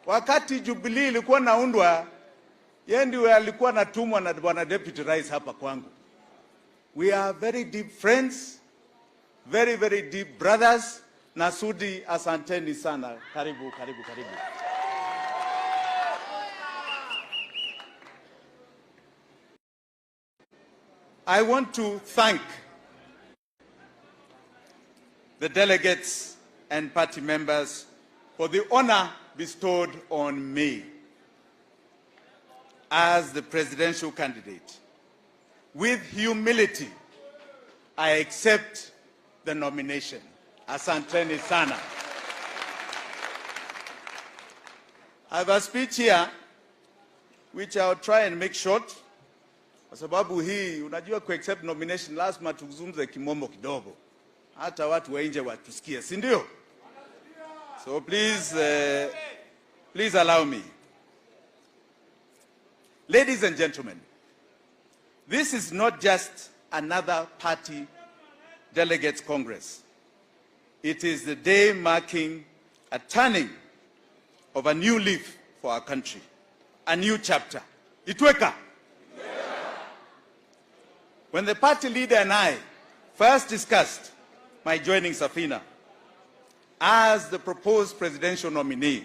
wakati Jubilee ilikuwa naundwa, yeye ndiye alikuwa anatumwa na bwana deputy rais hapa kwangu. We are very deep friends, very, very deep brothers. Na Sudi, asanteni sana. Karibu, karibu, karibu. I want to thank the delegates and party members for the honor bestowed on me as the presidential candidate. With humility, I accept the nomination. Asanteni sana. I have a speech here which I'll try and make short. Kwa sababu hii, unajua accept nomination lazima tuzungumze kimombo kidogo. Hata watu wa nje watusikie, si ndio? So please allow me. Ladies and gentlemen, this is not just another party delegates congress. It is the day marking a turning of a new leaf for our country, a new chapter. Itweka. When the party leader and I first discussed my joining Safina as the proposed presidential nominee,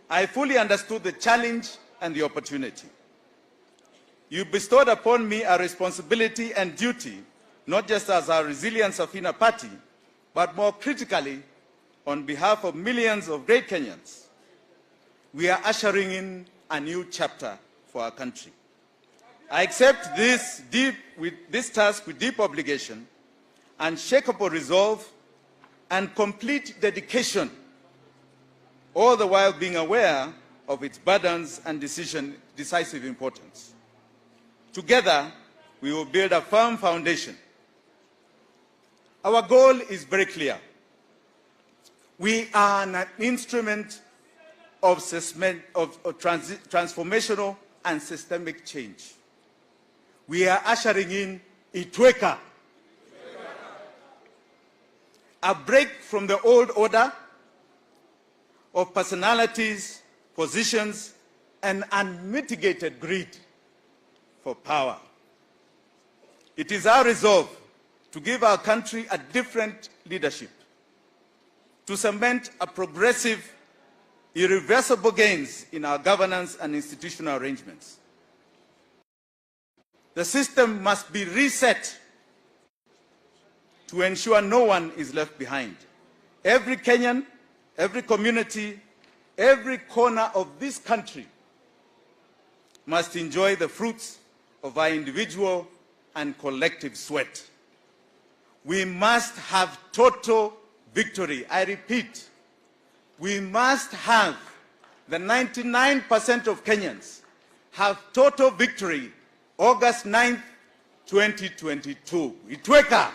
I fully understood the challenge and the opportunity. You bestowed upon me a responsibility and duty, not just as our resilient Safina party, but more critically, on behalf of millions of great Kenyans. We are ushering in a new chapter for our country. I accept this task with deep obligation, unshakable resolve, and complete dedication, all the while being aware of its burdens and decisive importance. Together, we will build a firm foundation. Our goal is very clear. We are an instrument of transformational and systemic change. We are ushering in Itweka, a break from the old order of personalities, positions, and unmitigated greed for power. It is our resolve to give our country a different leadership, to cement a progressive, irreversible gains in our governance and institutional arrangements. The system must be reset to ensure no one is left behind. Every Kenyan, every community, every corner of this country must enjoy the fruits of our individual and collective sweat. We must have total victory. I repeat, we must have the 99% of Kenyans have total victory August 9th, 2022. Itweka.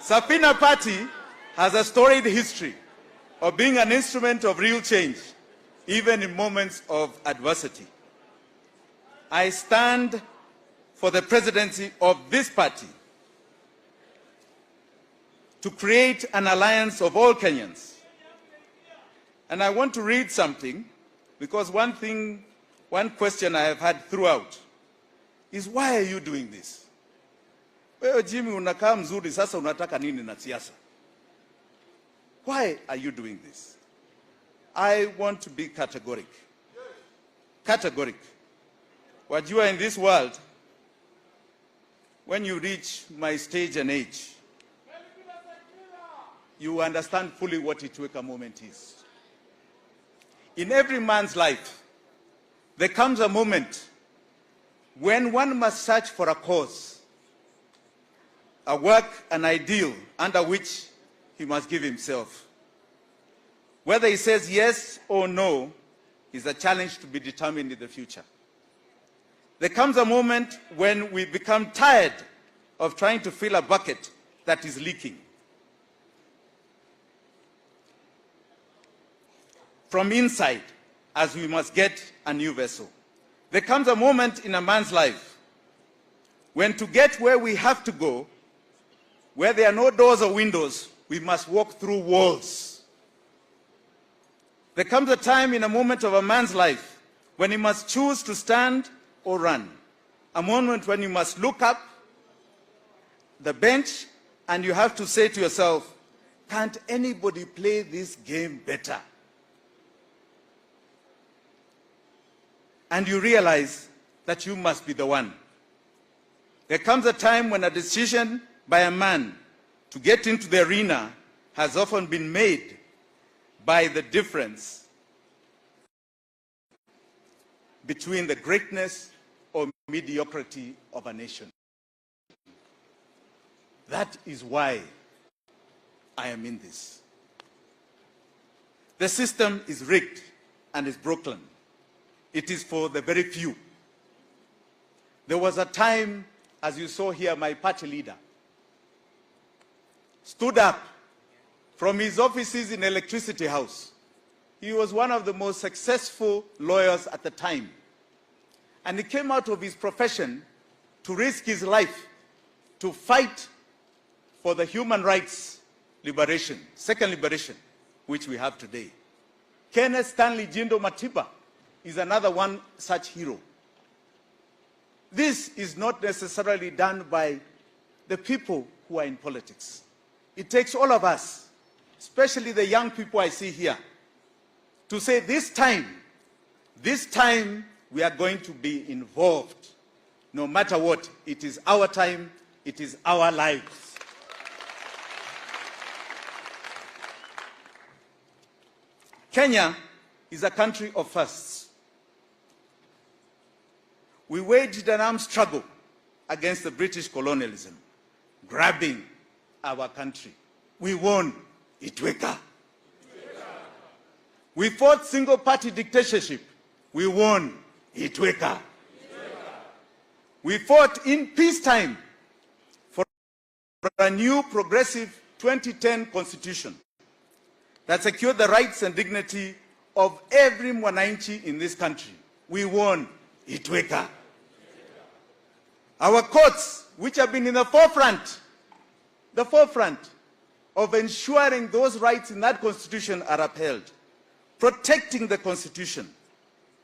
Safina Party has a storied history of being an instrument of real change, even in moments of adversity. I stand for the presidency of this party to create an alliance of all Kenyans. And I want to read something, because one question I have had throughout is, why are you doing this? Wewe Jimmy unakaa mzuri, sasa unataka nini na siasa? Why are you doing this? I want to be categoric. Categoric. Wajua, in this world, when you reach my stage and age, you understand fully what Itweka moment is. In every man's life, there comes a moment when one must search for a cause, a work, an ideal under which he must give himself. Whether he says yes or no is a challenge to be determined in the future. There comes a moment when we become tired of trying to fill a bucket that is leaking. From inside, as we must get a new vessel. There comes a moment in a man's life when to get where we have to go, where there are no doors or windows, we must walk through walls. There comes a time in a moment of a man's life when he must choose to stand or run. A moment when you must look up the bench and you have to say to yourself, can't anybody play this game better? And you realize that you must be the one. There comes a time when a decision by a man to get into the arena has often been made by the difference between the greatness or mediocrity of a nation. That is why I am in this. The system is rigged and is broken. It is for the very few. There was a time, as you saw here, my party leader stood up from his offices in Electricity House. He was one of the most successful lawyers at the time. And he came out of his profession to risk his life to fight for the human rights liberation, second liberation, which we have today. Kenneth Stanley Jindo Matiba is another one such hero. This is not necessarily done by the people who are in politics. It takes all of us, especially the young people I see here, to say this time we are going to be involved. No matter what, it is our time, it is our lives. Kenya is a country of firsts. We waged an armed struggle against the British colonialism, grabbing our country. We won. Itweka. We fought single-party dictatorship. We won. Itweka. We fought in peacetime for a new progressive 2010 constitution that secured the rights and dignity of every Mwananchi in this country. We won. Itweka. Our courts, which have been in the forefront of ensuring those rights in that constitution are upheld, protecting the constitution,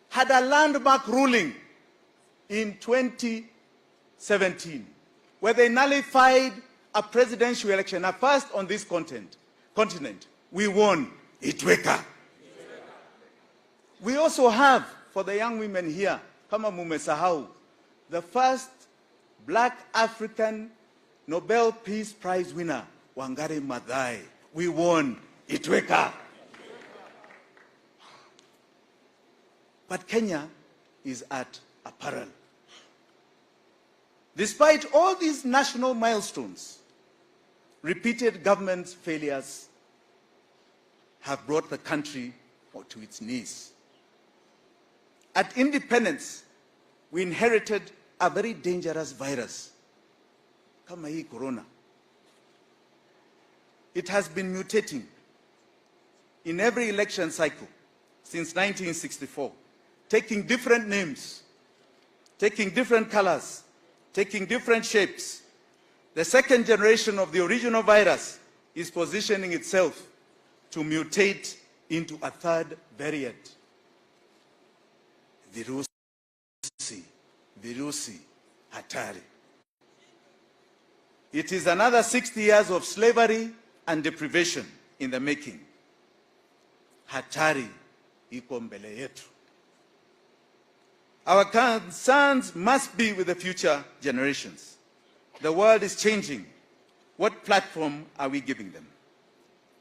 had a landmark ruling in 2017, where they nullified a presidential election, a first on this continent. We won. Itweka. We also have, for the young women here, kama mumesahau, the first Black African Nobel Peace Prize winner, Wangari Maathai. We won. Itweka. But Kenya is at a peril. Despite all these national milestones, repeated government failures have brought the country to its knees. At independence, we inherited a very dangerous virus, kama hii corona. It has been mutating in every election cycle since 1964, taking different names, taking different colors, taking different shapes. The second generation of the original virus is positioning itself to mutate into a third variant. Virusi, hatari. It is another 60 years of slavery and deprivation in the making. Hatari iko mbele yetu. Our concerns must be with the future generations. The world is changing. What platform are we giving them?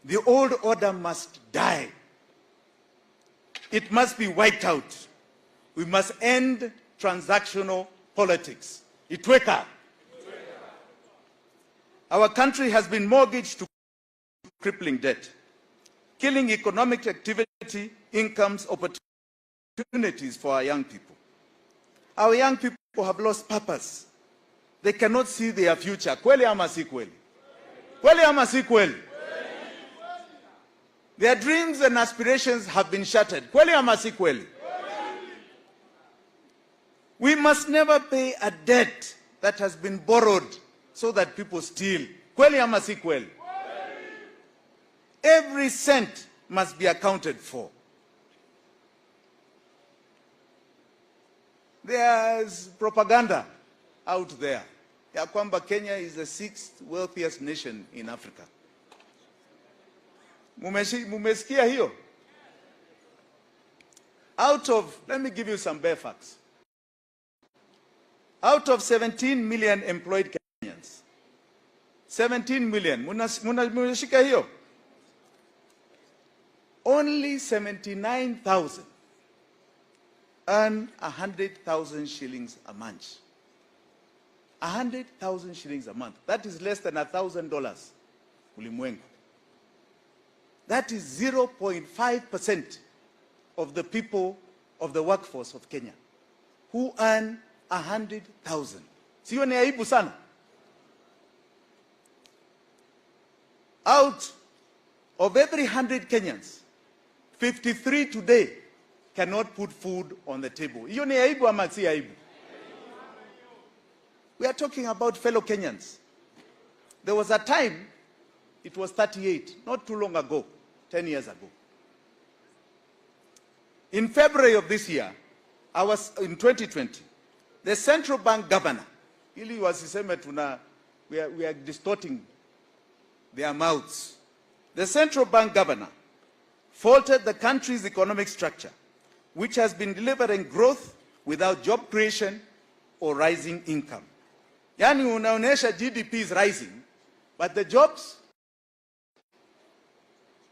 The old order must die. It must be wiped out. We must end transactional politics. Itweka. Our country has been mortgaged to crippling debt, killing economic activity, incomes, opportunities for our young people. Our young people have lost purpose. They cannot see their future. Kweli ama si kweli? Kweli ama si kweli? Their dreams and aspirations have been shattered. Kweli ama si kweli? We must never pay a debt that has been borrowed so that people steal. Kweli ama si kweli? Every cent must be accounted for. There's propaganda out there ya kwamba Kenya is the 6th wealthiest nation in Africa. Mumesikia hiyo? Let me give you some bare facts. Out of 17 million employed Kenyans, 17 million, mumeshika hiyo? Only 79,000 earn 100,000 shillings a month. 100,000 shillings a month. That is less than $1,000 ulimwengu. That is 0.5% of the people of the workforce of Kenya who earn 100,000. Sio ni aibu sana? Out of every 100 Kenyans, 53 today cannot put food on the table. Hiyo ni aibu ama si aibu? We are talking about fellow Kenyans. There was a time, it was 38, not too long ago, 10 years ago. In February of this year, in 2020, the central bank governor, we are distorting their mouths. The central bank governor faulted the country's economic structure, which has been delivering growth without job creation or rising income. Yani unaonesha GDP is rising, but the jobs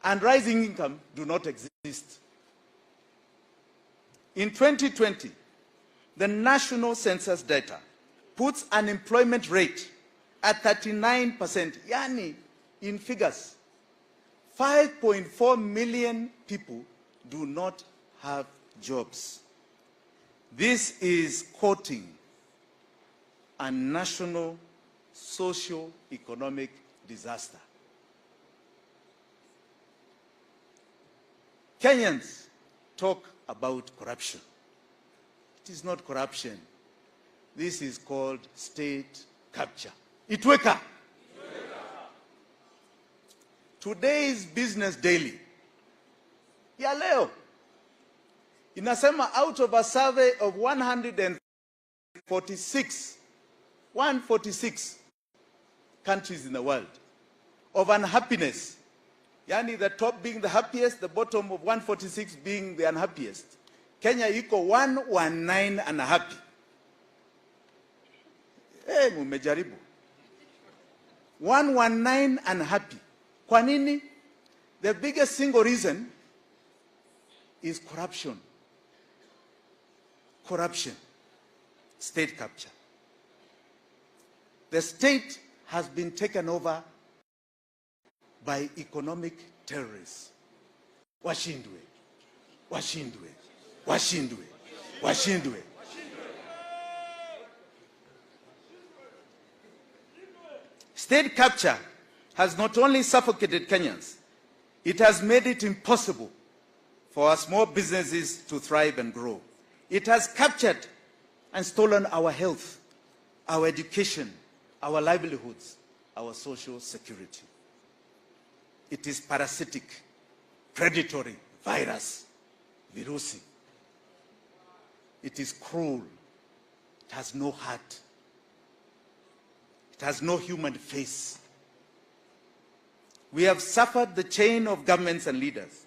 and rising income do not exist. In 2020, the national census data puts unemployment rate at 39%. Yani, in figures, 5.4 million people do not have jobs. This is quoting a national socio-economic disaster. Kenyans talk about corruption. It is not corruption. This is called state capture. Itweka. Today's Business Daily, ya leo, inasema out of a survey of 146 countries in the world of unhappiness, yani the top being the happiest, the bottom of 146 being the unhappiest. Kenya iko 119 unhappy. Mumejaribu. 119 unhappy. Kwa nini? The biggest single reason is corruption. Corruption. State capture. The state has been taken over by economic terrorists. Washindwe. Washindwe. Washindwe. Washindwe. State capture has not only suffocated Kenyans, it has made it impossible for our small businesses to thrive and grow. It has captured and stolen our health, our education, our livelihoods, our social security. It is parasitic, predatory, virus, virusi. It is cruel. It has no heart. It has no human face. We have suffered the chain of governments and leaders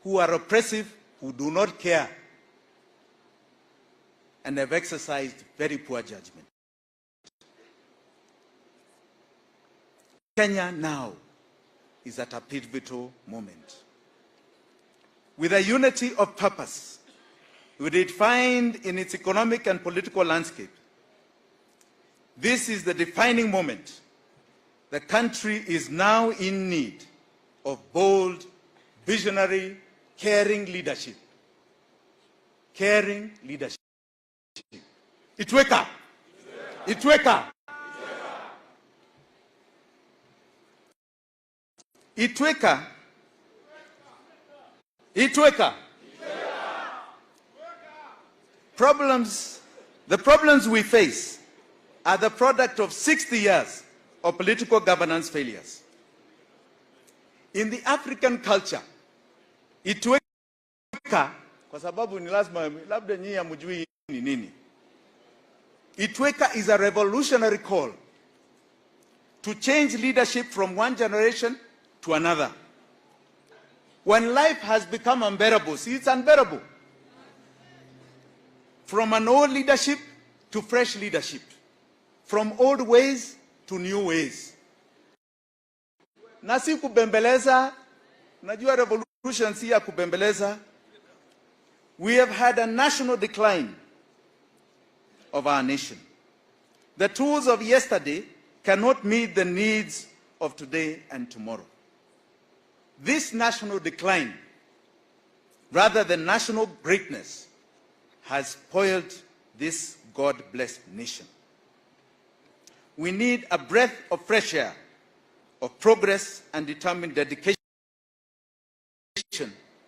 who are oppressive, who do not care, and have exercised very poor judgment. Kenya now is at a pivotal moment. With a unity of purpose, with it find in its economic and political landscape, this is the defining moment. The country is now in need of bold, visionary, caring leadership. Caring leadership. Itweka. Itweka. Itweka. Itweka. The problems we face are the product of 60 years of political governance failures. In the African culture, Itweka, kwa sababu ni lazima labda nyinyi hamjui ni nini. Itweka is a revolutionary call to change leadership from one generation to another. When life has become unbearable, see, it's unbearable. From an old leadership to fresh leadership. From old ways to new ways. Na si kubembeleza, najua revolution si ya kubembeleza. We have had a national decline of our nation. The tools of yesterday cannot meet the needs of today and tomorrow. This national decline, rather than national greatness, has spoiled this God-blessed nation. We need a breath of fresh air, of progress and determined dedication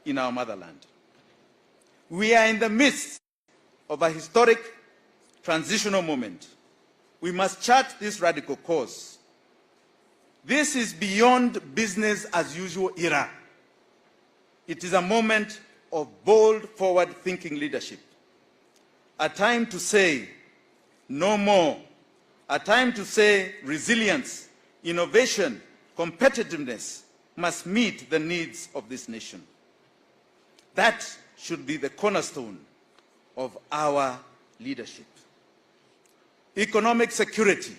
in our motherland. We are in the midst of a historic transitional moment. We must chart this radical course. This is beyond business as usual era. It is a moment of bold, forward-thinking leadership. A time to say no more. A time to say resilience, innovation, competitiveness must meet the needs of this nation. That should be the cornerstone of our leadership. Economic security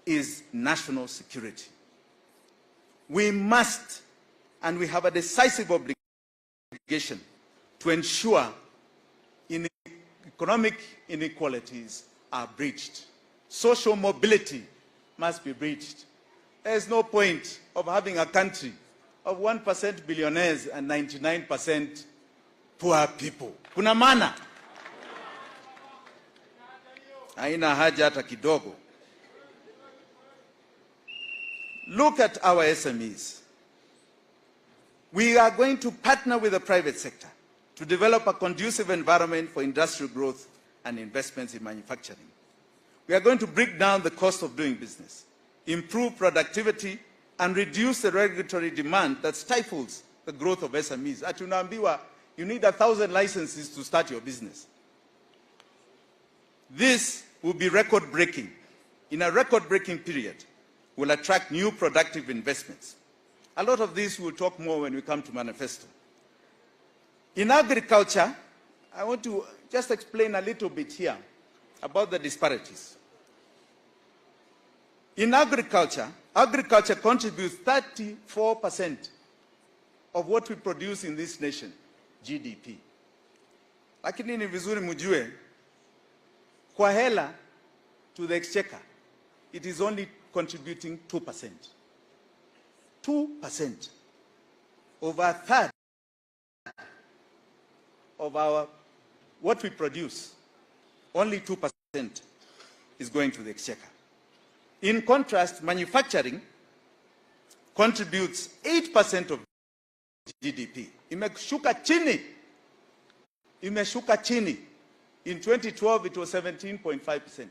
is national security. We must, and we have a decisive obligation to ensure economic inequalities are breached. Social mobility must be breached. There is no point of having a country of 1% billionaires and 99% poor people. Kuna maana? Haina haja hata kidogo. Look at our SMEs. We are going to partner with the private sector to develop a conducive environment for industrial growth and investments in manufacturing. We are going to break down the cost of doing business, improve productivity, and reduce the regulatory demand that stifles the growth of SMEs. Ati unaambiwa, you need 1,000 licenses to start your business. This will be record-breaking. In a record-breaking period, will attract new productive investments. A lot of this we'll talk more when we come to manifesto. In agriculture, I want to just explain a little bit here about the disparities. In agriculture, agriculture contributes 34% of what we produce in this nation, GDP. Lakini ni vizuri mjue, kwa hela to the exchequer, it is only contributing 2%. 2%. Over a third of our, what we produce, only 2% is going to the exchequer. In contrast, manufacturing contributes 8% of GDP. Imeshuka chini. Imeshuka chini. In 2012, it was 17.5%.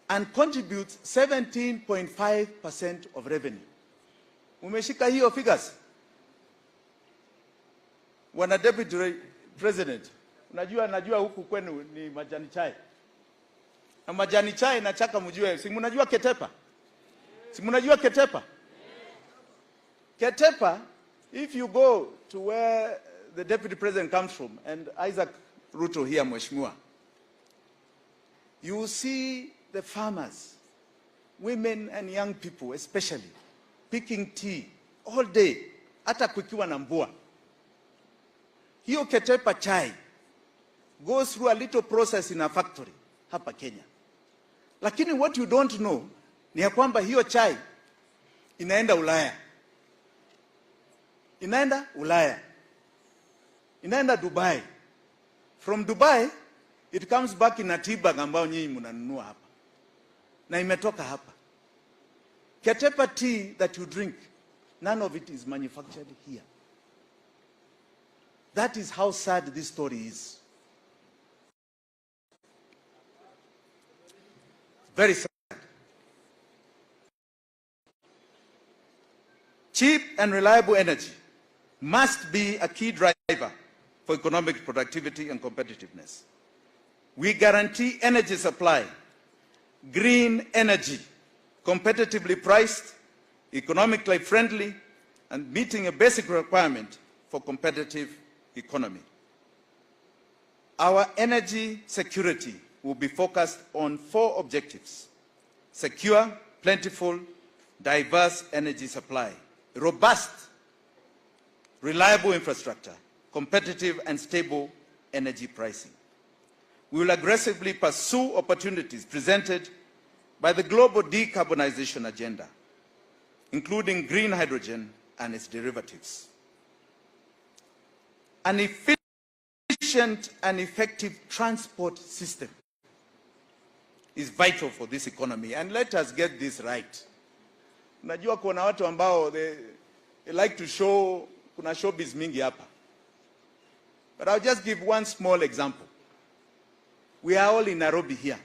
And contributes 17.5% of revenue. Umeshika hiyo figures. Wana Deputy President, najua huku kwenu ni majani chai. Na majani chai nachaka mjue, si mnajua ketepa? Si mnajua ketepa? Ketepa, if you go to where the Deputy President comes from, and Isaac Ruto here, Mheshimiwa, you will see the farmers, women and young people especially, picking tea all day, hata kukiwa na mvua. Hiyo ketepa chai goes through a little process in a factory hapa Kenya. Lakini what you don't know ni ya kwamba hiyo chai inaenda Ulaya. Inaenda Ulaya. Inaenda Dubai. From Dubai, it comes back in a tea bag ambao nyinyi mnanunua hapa. Na imetoka hapa. Ketepa tea that you drink, none of it is manufactured here. That is how sad this story is. Very sad. Cheap and reliable energy must be a key driver for economic productivity and competitiveness. We guarantee energy supply, green energy, competitively priced, economically friendly, and meeting a basic requirement for competitive economy. Our energy security will be focused on 4 objectives: secure, plentiful, diverse energy supply, robust, reliable infrastructure, competitive and stable energy pricing. We will aggressively pursue opportunities presented by the global decarbonization agenda, including green hydrogen and its derivatives. An efficient and effective transport system is vital for this economy, and let us get this right. Najua kuna watu ambao they like to show, kuna showbiz mingi hapa. But I'll just give one small example. We are all in Nairobi here.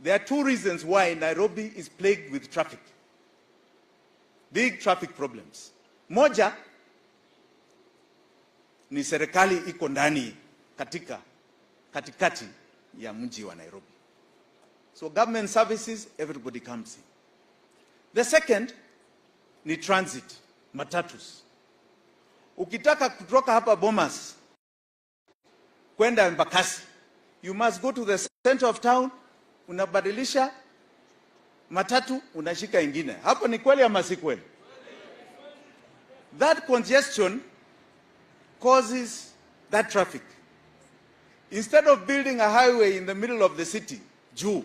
There are 2 reasons why Nairobi is plagued with traffic. Big traffic problems. Moja ni serikali iko ndani katikati ya mji wa Nairobi. So government services, everybody comes in. The second ni transit, matatus. Ukitaka kutoka hapa Bomas kwenda Embakasi, you must go to the center of town, unabadilisha matatu, unashika ingine. Hapo ni kweli ama si kweli? That congestion causes that traffic. Instead of building a highway in the middle of the city, juu,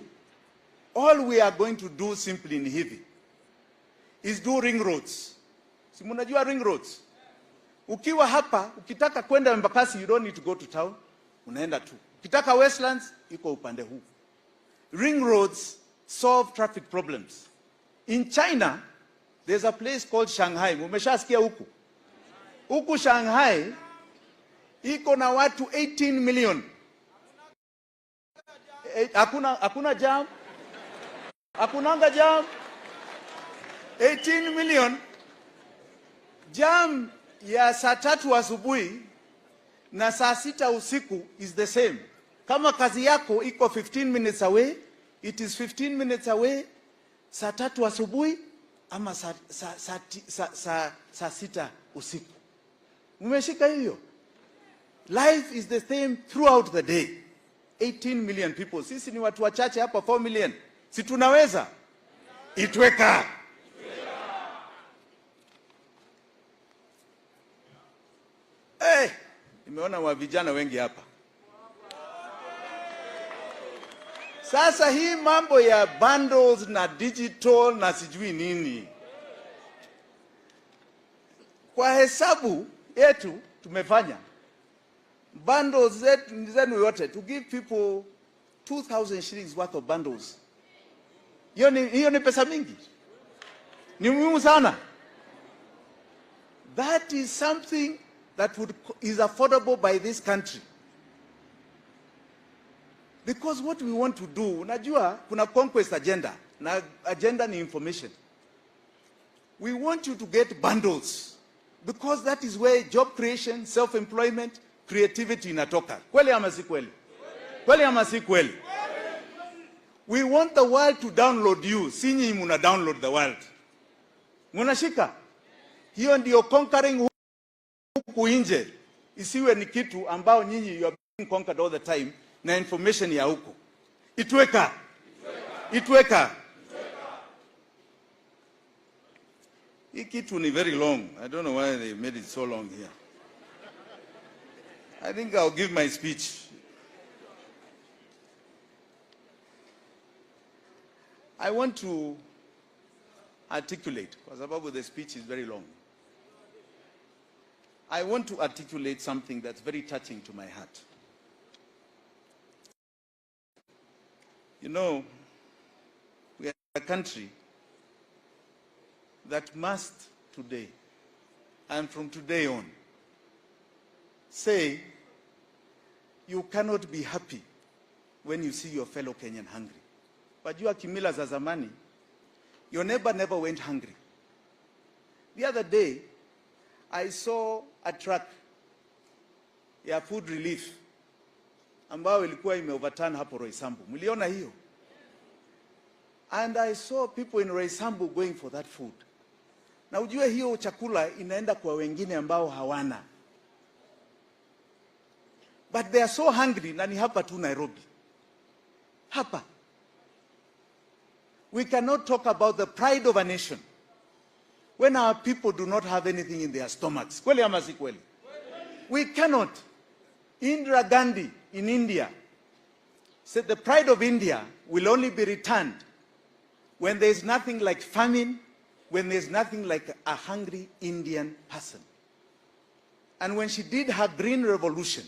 all we are going to do simply ni hivi is do ring roads. Si mnajua ring roads? Ukiwa hapa, ukitaka kwenda Embakasi, you don't need to go to town, unaenda tu. Ukitaka Westlands, iko upande huu. Ring roads solve traffic problems. In China, there's a place called Shanghai. Umeshasikia huku? Huku Shanghai, iko na watu 18 million. Hakuna jam? Hakunanga jam? 18 million. Jam ya saa 3 asubuhi na saa 6 usiku is the same. Kama kazi yako iko 15 minutes away, it is 15 minutes away, saa 3 asubuhi ama saa 6 usiku. Umeshika hiyo? Life is the same throughout the day. 18 million people. Sisi ni watu wachache hapa, 4 million. Si tunaweza? Itweka. Nimeona wa vijana wengi hapa. Sasa hii mambo ya bundles na digital na sijui nini. Kwa hesabu yetu tumefanya bundles zenu yote to give people 2,000 shillings worth of bundles. Hiyo ni pesa mingi. Ni muhimu sana. That is something that is affordable by this country. Because what we want to do, unajua kuna conquest agenda, na agenda ni information. We want you to get bundles because that is where job creation, self-employment, creativity inatoka. Kweli ama si kweli? Kweli ama si kweli? We want the world to download you. Sinyi muna download the world. Munashika? Hiyo ndio conquering huku nje. Isiwe ni kitu ambao nyinyi you are being conquered all the time na information ya huku. Itweka. Hii kitu ni very long. I don't know why they made it so long here. I think I'll give my speech. I want to articulate, kwa sababu the speech is very long. I want to articulate something that's very touching to my heart. You know, we are a country that must today, and from today on, say you cannot be happy when you see your fellow Kenyan hungry. wajua kimila za zamani, your neighbor never went hungry. The other day, I saw a truck ya food relief ambayo ilikuwa imeoverturn hapo Roysambu. Mliona hiyo? And I saw people in Roysambu going for that food. Na ujue hiyo chakula inaenda kwa wengine ambao hawana. But they are so hungry, na ni hapa tu Nairobi. Hapa. We cannot talk about the pride of a nation when our people do not have anything in their stomachs. Kweli ama si kweli? We cannot. Indira Gandhi in India said the pride of India will only be returned when there is nothing like famine, when there is nothing like a hungry Indian person. And when she did her green revolution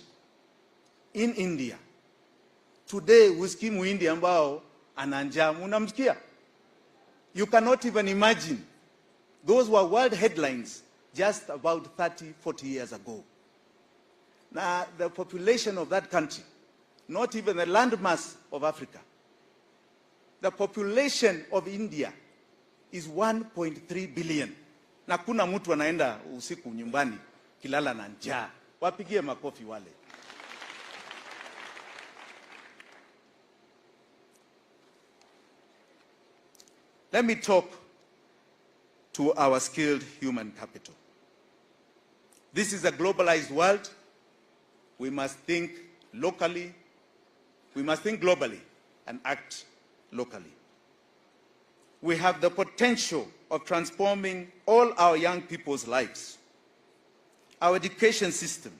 in India, today usikie muhindi ambao ana njaa, unamsikia? You cannot even imagine. Those were world headlines just about 30, 40 years ago. Now, the population of that country, not even the landmass of Africa, the population of India is 1.3 billion. Na kuna mtu anaenda usiku nyumbani kilala na njaa. Wapigie makofi wale. Let me talk to our skilled human capital. This is a globalized world. We must think locally. We must think globally and act locally. We have the potential of transforming all our young people's lives. Our education system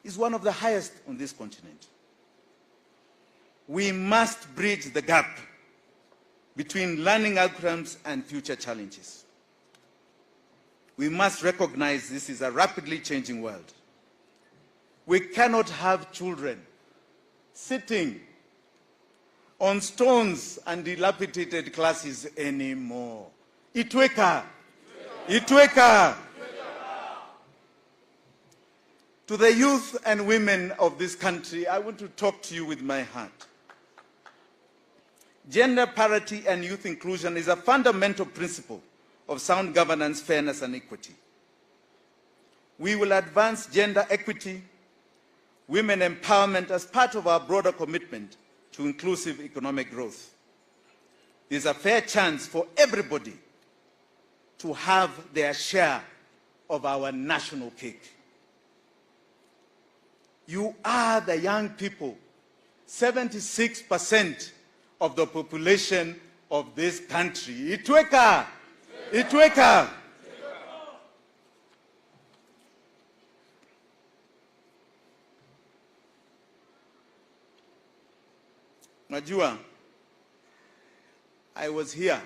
is one of the highest on this continent. We must bridge the gap between learning outcomes and future challenges. We must recognize this is a rapidly changing world. We cannot have children sitting on stones and dilapidated classes anymore. Itweka. Itweka. To the youth and women of this country, I want to talk to you with my heart. Gender parity and youth inclusion is a fundamental principle of sound governance, fairness, and equity. We will advance gender equity, women empowerment as part of our broader commitment to inclusive economic growth. There's a fair chance for everybody to have their share of our national cake. You are the young people, 76% of the population of this country. Itweka! Itweka! Najua, I was here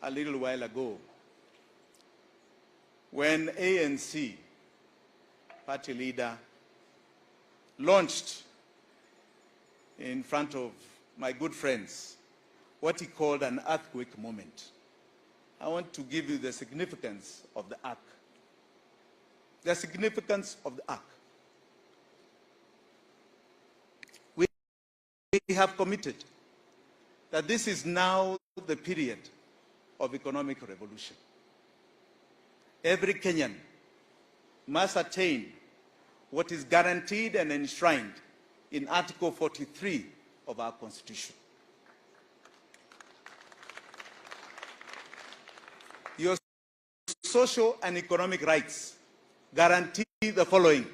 a little while ago when ANC party leader launched in front of my good friends what he called an earthquake moment. I want to give you the significance of the ark. The significance of the ark. We have committed that this is now the period of economic revolution. Every Kenyan must attain what is guaranteed and enshrined in Article 43 of our Constitution. Your social and economic rights guarantee the following.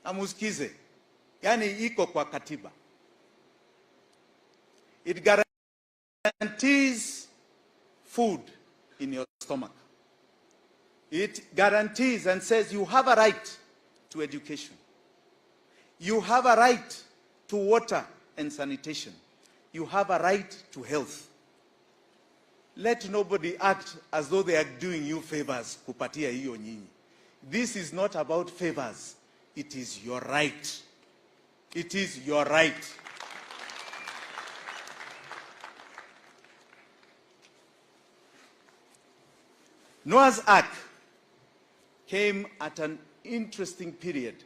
Amuskize, yani iko kwa katiba. It guarantees food in your stomach. It guarantees and says you have a right to education. You have a right to water and sanitation. You have a right to health. Let nobody act as though they are doing you favors kupatia hiyo nyinyi. This is not about favors. It is your right. It is your right. Noah's Ark came at an interesting period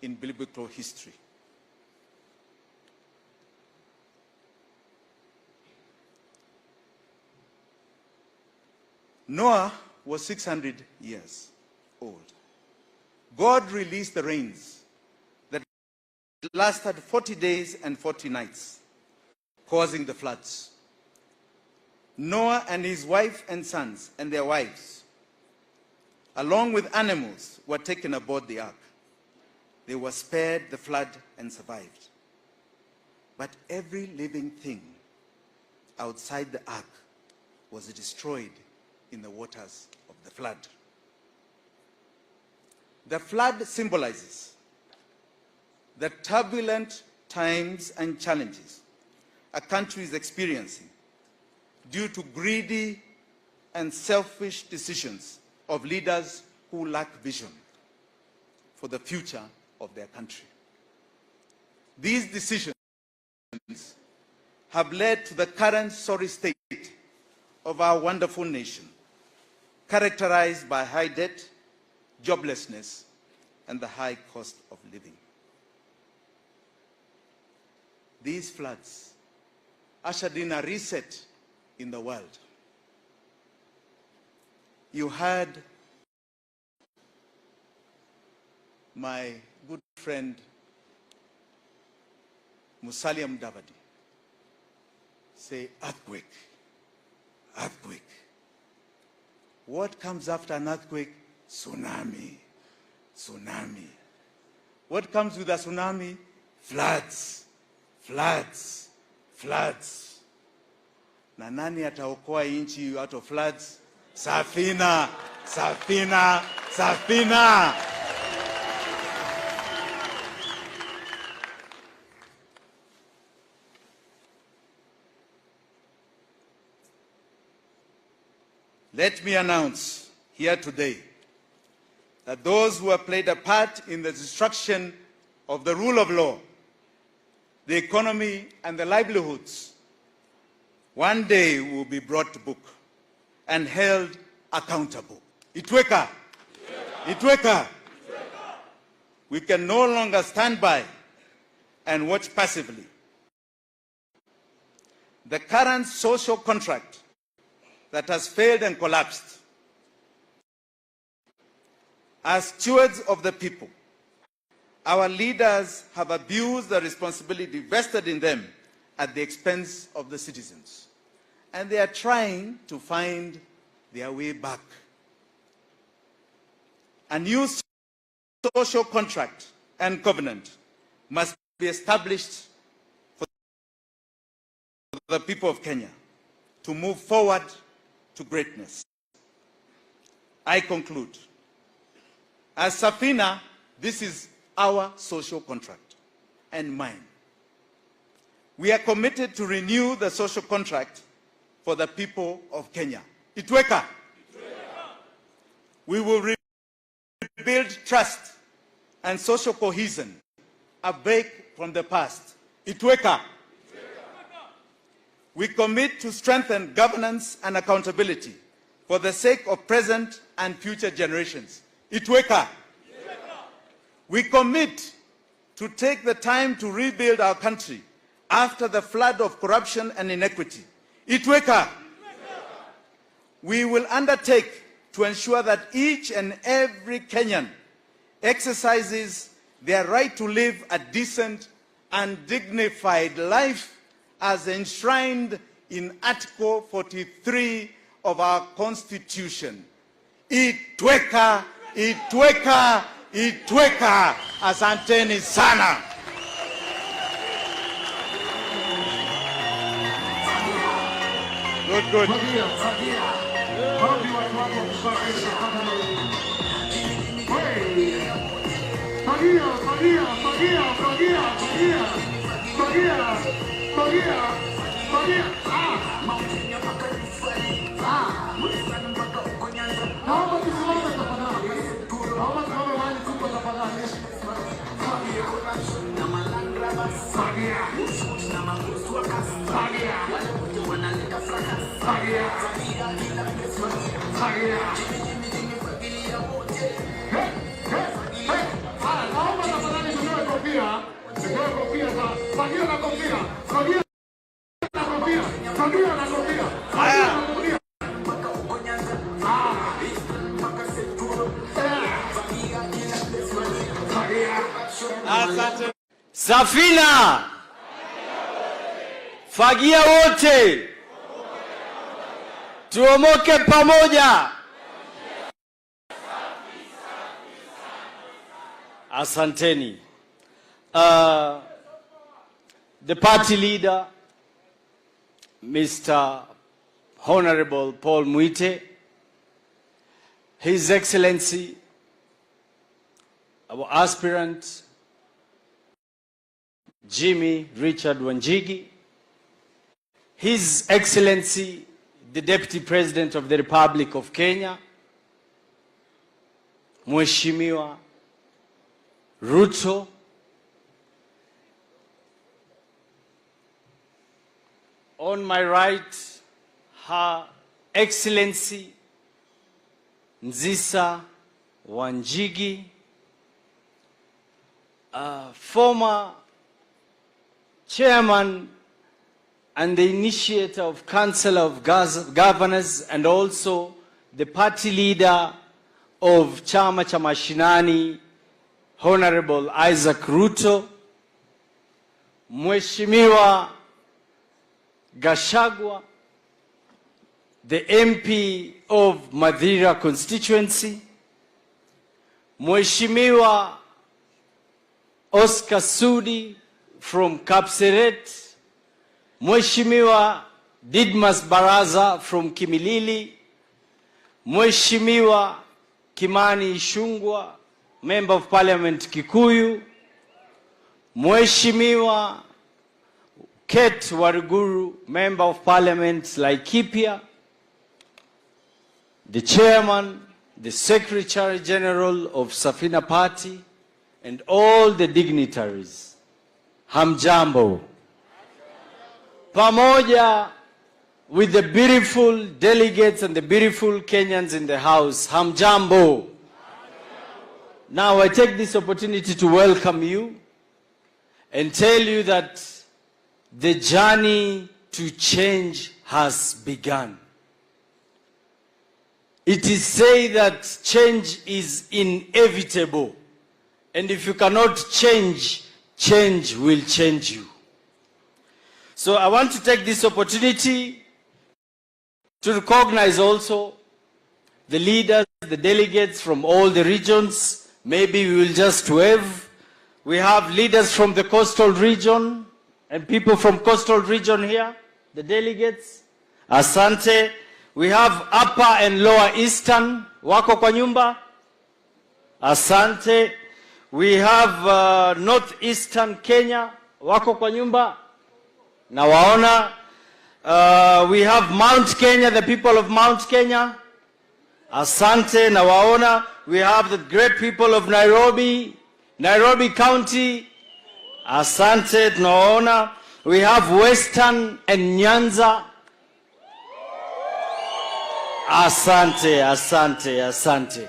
in biblical history. Noah was 600 years old. God released the rains that lasted 40 days and 40 nights, causing the floods. Noah and his wife and sons and their wives, along with animals, were taken aboard the ark. They were spared the flood and survived. But every living thing outside the ark was destroyed in the waters of the flood. The flood symbolizes the turbulent times and challenges a country is experiencing due to greedy and selfish decisions of leaders who lack vision for the future of their country. These decisions have led to the current sorry state of our wonderful nation, characterized by high debt, joblessness, and the high cost of living. These floods ushered in a reset in the world. You heard my good friend Musalia Mudavadi say, earthquake, earthquake. What comes after an earthquake? Tsunami, tsunami. What comes with a tsunami? Floods, floods, floods. Na nani ataokoa inchi out of floods? Safina, Safina, Safina. Let me announce here today that those who have played a part in the destruction of the rule of law, the economy, and the livelihoods, one day will be brought to book and held accountable. Itweka, Itweka. We can no longer stand by and watch passively. The current social contract that has failed and collapsed. As stewards of the people, our leaders have abused the responsibility vested in them at the expense of the citizens. And they are trying to find their way back. A new social contract and covenant must be established for the people of Kenya to move forward to greatness. I conclude. As Safina, this is our social contract and mine. We are committed to renew the social contract for the people of Kenya. Itweka. We will rebuild trust and social cohesion, a break from the past. Itweka. We commit to strengthen governance and accountability for the sake of present and future generations. Itweka. We commit to take the time to rebuild our country after the flood of corruption and inequity. Itweka. We will undertake to ensure that each and every Kenyan exercises their right to live a decent and dignified life as enshrined in Article 43 of our Constitution. Itweka, Itweka, Itweka. Asanteni sana. Good, good. Safina! Fagia wote! Tuomoke pamoja! Asanteni. The party leader, Mr. Honorable Paul Mwite, His Excellency, our aspirant, Jimmy Richard Wanjigi, His Excellency, the Deputy President of the Republic of Kenya, Mheshimiwa Ruto, on my right, Her Excellency Nzisa Wanjigi, former chairman and the initiator of Council of Governors and also the party leader of Chama cha Mashinani, Honorable Isaac Ruto, Mheshimiwa Gachagua, the MP of Madira constituency, Mheshimiwa Oscar Sudi from Kapseret, Mheshimiwa Didmas Baraza from Kimilili, Mheshimiwa Kimani Ichung'wah, Member of Parliament Kikuyu, Mheshimiwa Kate Waruguru, Member of Parliament Laikipia, the Chairman, the Secretary General of Safina Party, and all the dignitaries. Hamjambo. Pamoja with the beautiful delegates and the beautiful Kenyans in the house. Hamjambo. Now I take this opportunity to welcome you and tell you that the journey to change has begun. It is said that change is inevitable. And if you cannot change, change will change you. So I want to take this opportunity to recognize also the leaders, the delegates from all the regions. Maybe we will just wave. We have leaders from the coastal region and people from coastal region here, the delegates. Asante. We have upper and lower eastern. Wako kwa nyumba. Asante. We have northeastern Kenya. Wako kwa nyumba. Nawaona. We have Mount Kenya, the people of Mount Kenya. Asante, nawaona. We have the great people of Nairobi, Nairobi County. Asante, tunaona. We have Western and Nyanza. Asante, asante, asante.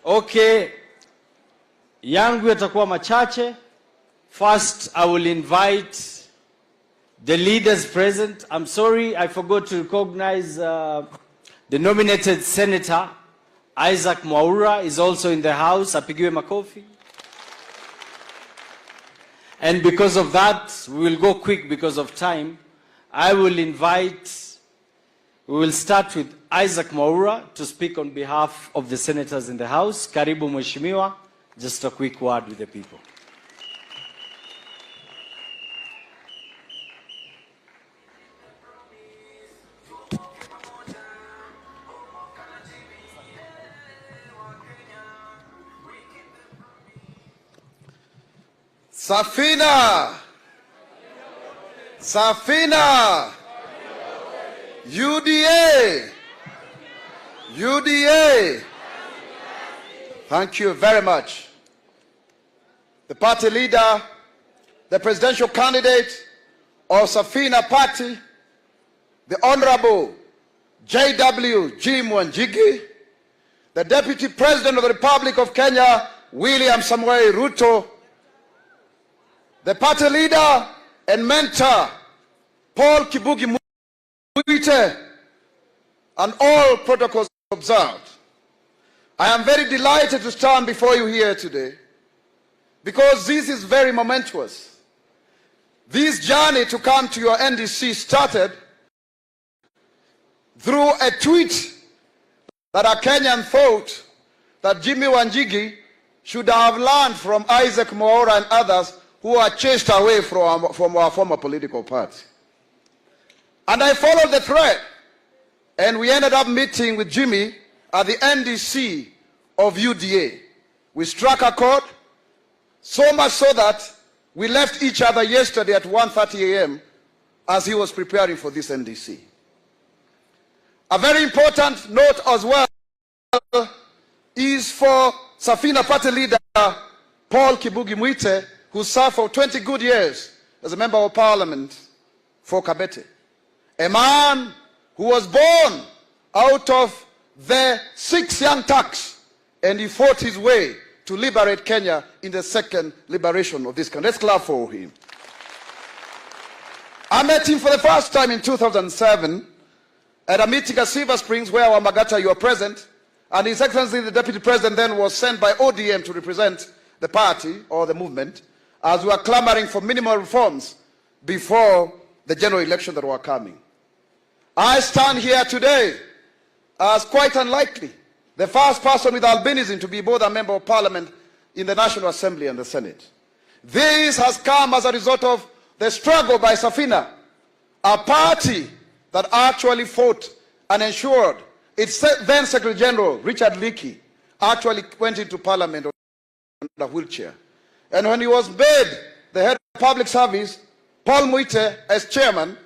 Okay. Yangu yatakuwa machache. First, I will invite the leaders present. I'm sorry, I forgot to recognize the nominated Senator, Isaac Mwaura, is also in the house. Apigiwe makofi. And because of that, we will go quick because of time. I will invite, we will start with Isaac Mwaura to speak on behalf of the senators in the house. Karibu Mheshimiwa, just a quick word with the people. Safina! Safina! UDA! UDA! Thank you very much. The party leader, the presidential candidate of Safina Party, the Honorable J.W. Jim Wanjigi, the Deputy President of the Republic of Kenya, William Samoei Ruto, the party leader and mentor, Paul Kibugi Mwite, and all protocols observed. I am very delighted to stand before you here today because this is very momentous. This journey to come to your NDC started through a tweet that a Kenyan thought that Jimmy Wanjigi should have learned from Isaac Mwaura and others who are chased away from our former political party. And I followed the thread, and we ended up meeting with Jimmy at the NDC of UDA. We struck a chord, so much so that we left each other yesterday at 1:30 a.m. as he was preparing for this NDC. A very important note as well is for Safina party leader Paul Kibugi Mwite, who served for 20 good years as a member of parliament for Kabete. A man who was born out of the 6 young Turks, and he fought his way to liberate Kenya in the second liberation of this country. Let's clap for him. I met him for the first time in 2007 at a meeting at Silver Springs where Wamagata, you were present, and His Excellency the Deputy President then was sent by ODM to represent the party or the movement as we were clamoring for minimal reforms before the general election that were coming. I stand here today as quite unlikely the first person with albinism to be both a member of parliament in the National Assembly and the Senate. This has come as a result of the struggle by Safina, a party that actually fought and ensured its then Secretary General, Richard Leakey, actually went into parliament on a wheelchair. And when he was made the head of public service, Paul Mwite, as chairman,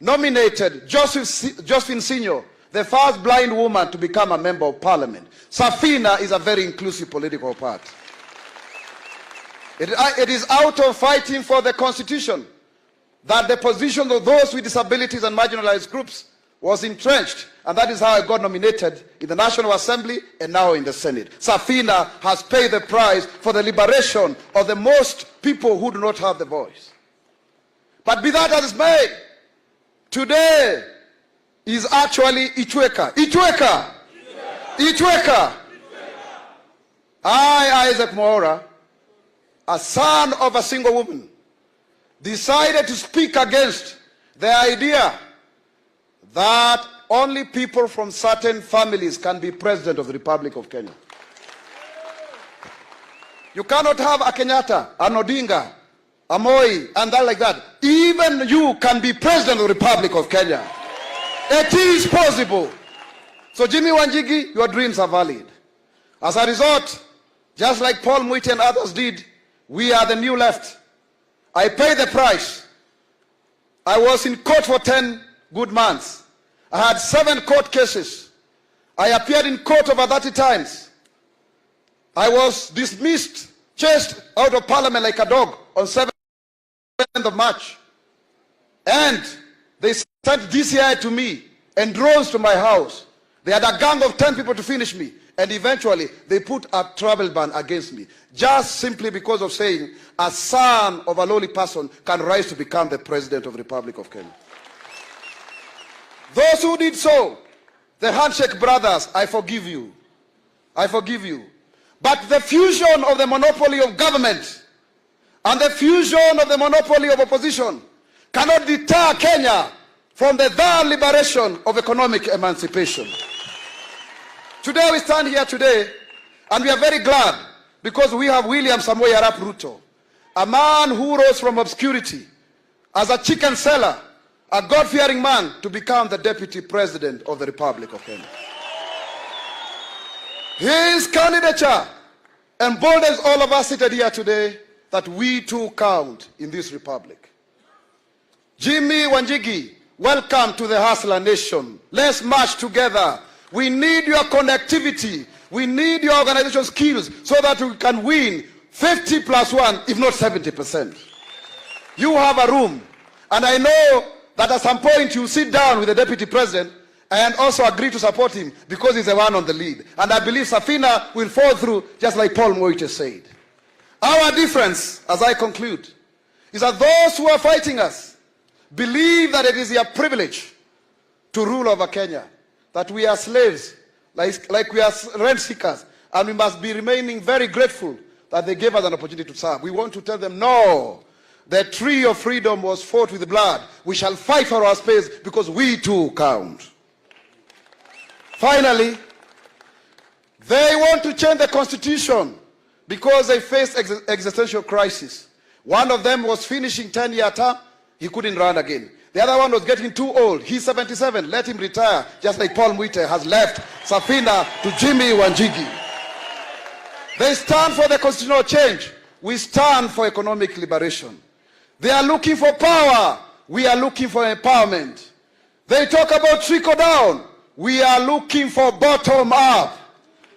nominated Josephine Senior, the first blind woman to become a member of parliament. Safina is a very inclusive political party. It is out of fighting for the constitution that the position of those with disabilities and marginalized groups was entrenched, and that is how I got nominated in the National Assembly and now in the Senate. Safina has paid the price for the liberation of the most people who do not have the voice. But be that as it may, today is actually Itweka. Itweka! Itweka! I, Isaac Mwaura, a son of a single woman, decided to speak against the idea that only people from certain families can be president of the Republic of Kenya. You cannot have a Kenyatta, an Odinga, a Moi, and that like that. Even you can be president of the Republic of Kenya. It is possible. So Jimmy Wanjigi, your dreams are valid. As a result, just like Paul Mwite and others did, we are the new left. I paid the price. I was in court for 10 good months. I had 7 court cases. I appeared in court over 30 times. I was dismissed, chased out of parliament like a dog on 7th of March. And they sent DCI to me and drones to my house. They had a gang of 10 people to finish me. And eventually, they put a travel ban against me. Just simply because of saying a son of a lowly person can rise to become the president of the Republic of Kenya. Those who did so, the handshake brothers, I forgive you. I forgive you. But the fusion of the monopoly of government and the fusion of the monopoly of opposition cannot deter Kenya from the liberation of economic emancipation. Today we stand here today and we are very glad because we have William Samoei Arap Ruto, a man who rose from obscurity as a chicken seller, a God-fearing man, to become the deputy president of the Republic of Kenya. His candidature emboldens all of us seated here today that we too count in this republic. Jimmy Wanjigi, welcome to the Hustler Nation. Let's march together. We need your connectivity. We need your organization skills so that we can win 50 plus 1, if not 70%. You have a room. And I know that at some point you sit down with the deputy president and also agree to support him because he's the one on the lead. And I believe Safina will fall through just like Paul Mwite said. Our difference, as I conclude, is that those who are fighting us believe that it is their privilege to rule over Kenya, that we are slaves, like we are rent seekers, and we must be remaining very grateful that they gave us an opportunity to serve. We want to tell them, no, the tree of freedom was fought with blood. We shall fight for our space because we too count. Finally, they want to change the constitution because they faced existential crisis. One of them was finishing 10-year term. He couldn't run again. The other one was getting too old. He's 77. Let him retire, just like Paul Mwite has left Safina to Jimmy Wanjigi. They stand for the constitutional change. We stand for economic liberation. They are looking for power. We are looking for empowerment. They talk about trickle down. We are looking for bottom up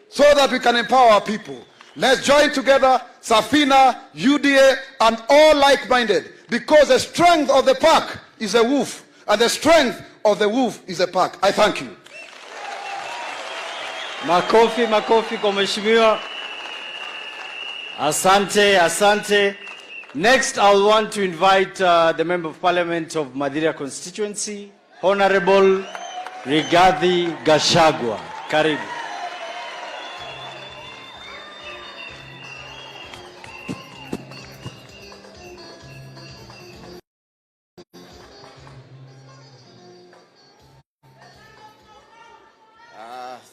so that we can empower people. Let's join together, Safina, UDA, and all like-minded, because the strength of the pack is a wolf, and the strength of the wolf is a pack. I thank you. Makofi kwa mheshimiwa. Asante, asante. Next, I want to invite the Member of Parliament of Madira constituency, Honorable Rigathi Gachagua. Karibu.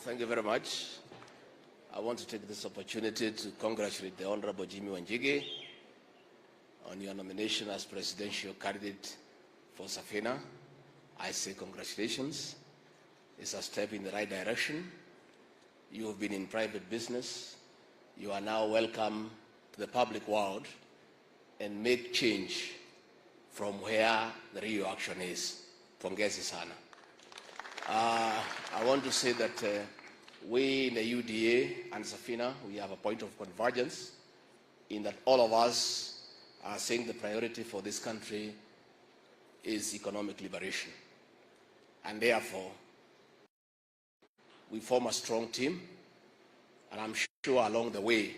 Thank you very much. I want to take this opportunity to congratulate the Honorable Jimmy Wanjigi on your nomination as presidential candidate for Safina. I say congratulations. It's a step in the right direction. You have been in private business. You are now welcome to the public world and make change from where the real action is. Pongezi sana. I want to say that we in the UDA and Safina, we have a point of convergence in that all of us are saying the priority for this country is economic liberation. And therefore, we form a strong team, and I'm sure along the way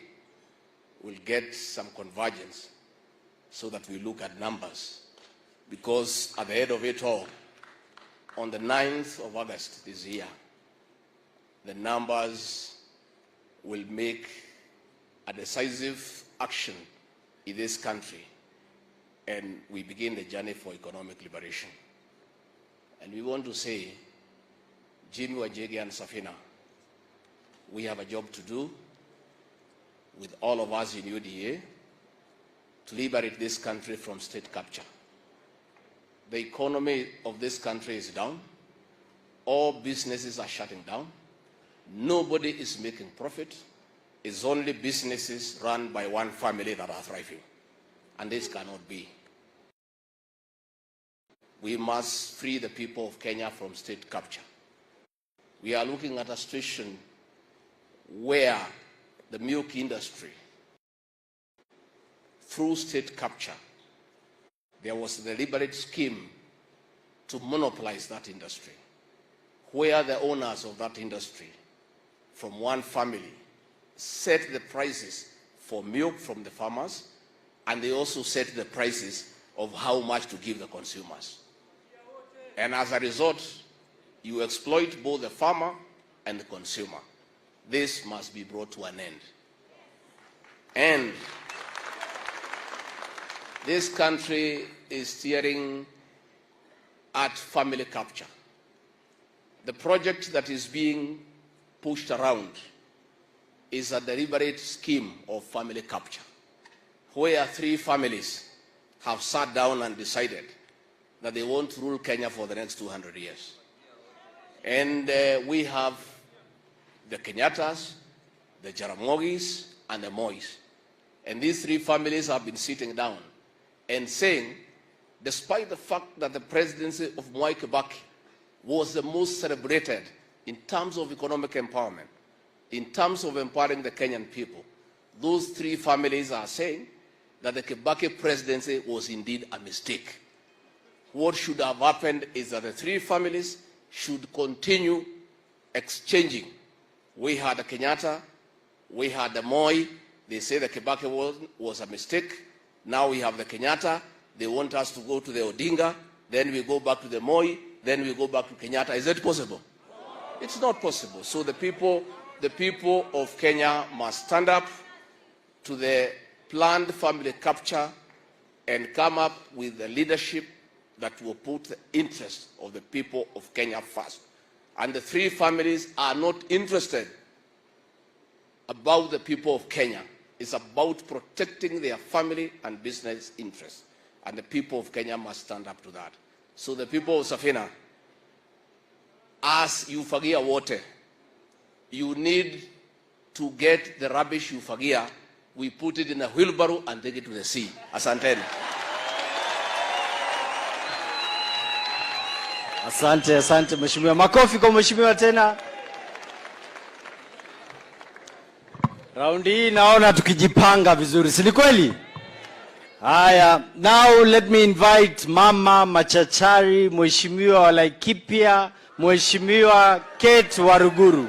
we'll get some convergence so that we look at numbers. Because at the end of it all, on the 9th of August this year, the numbers will make a decisive action in this country, and we begin the journey for economic liberation. And we want to say, Jimmy Wanjigi and Safina, we have a job to do with all of us in UDA to liberate this country from state capture. The economy of this country is down. All businesses are shutting down. Nobody is making profit. It's only businesses run by one family that are thriving. And this cannot be. We must free the people of Kenya from state capture. We are looking at a situation where the milk industry, through state capture, there was a deliberate scheme to monopolize that industry, where the owners of that industry from one family set the prices for milk from the farmers, and they also set the prices of how much to give the consumers. And as a result, you exploit both the farmer and the consumer. This must be brought to an end. And this country is steering at family capture. The project that is being pushed around is a deliberate scheme of family capture, where 3 families have sat down and decided that they want to rule Kenya for the next 200 years. And we have the Kenyattas, the Jaramogis, and the Mois. And these 3 families have been sitting down and saying, despite the fact that the presidency of Mwai Kibaki was the most celebrated in terms of economic empowerment, in terms of empowering the Kenyan people, those 3 families are saying that the Kibaki presidency was indeed a mistake. What should have happened is that the 3 families should continue exchanging. We had the Kenyatta, we had the Moi. They say the Kibaki was a mistake. Now we have the Kenyatta. They want us to go to the Odinga. Then we go back to the Moi. Then we go back to Kenyatta. Is that possible? It's not possible. So the people of Kenya must stand up to the planned family capture and come up with a leadership that will put the interests of the people of Kenya first. And the three families are not interested about the people of Kenya. It's about protecting their family and business interests. And the people of Kenya must stand up to that. So the people of Safina, as you fagia water, you need to get the rubbish you fagia, we put it in a wheelbarrow and take it to the sea. Asanteni. Asante, asante mheshimiwa. Makofi kwa mheshimiwa tena. Raundi hii naona tukijipanga vizuri, si kweli? Haya, now let me invite mama machachari, mheshimiwa wa Laikipia, mheshimiwa Kate Waruguru.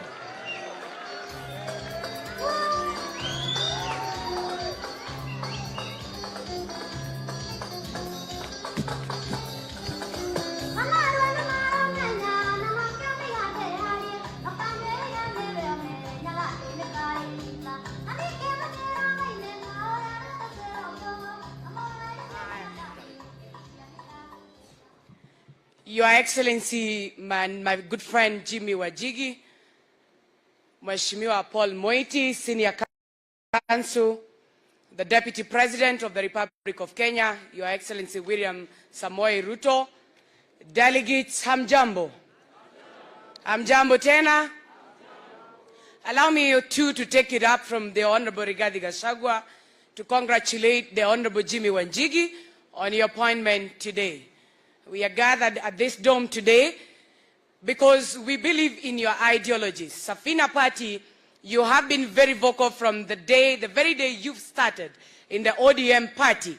Your Excellency, my good friend Jimmy Wanjigi, Mheshimiwa Paul Moiti, Senior Counsel, the Deputy President of the Republic of Kenya, Your Excellency William Samoei Ruto, delegates, hamjambo. Hamjambo tena. Allow me too to take it up from the Honorable Rigathi Gachagua to congratulate the Honorable Jimmy Wanjigi on your appointment today. We are gathered at this dome today because we believe in your ideologies. Safina Party, you have been very vocal from the very day you've started in the ODM party,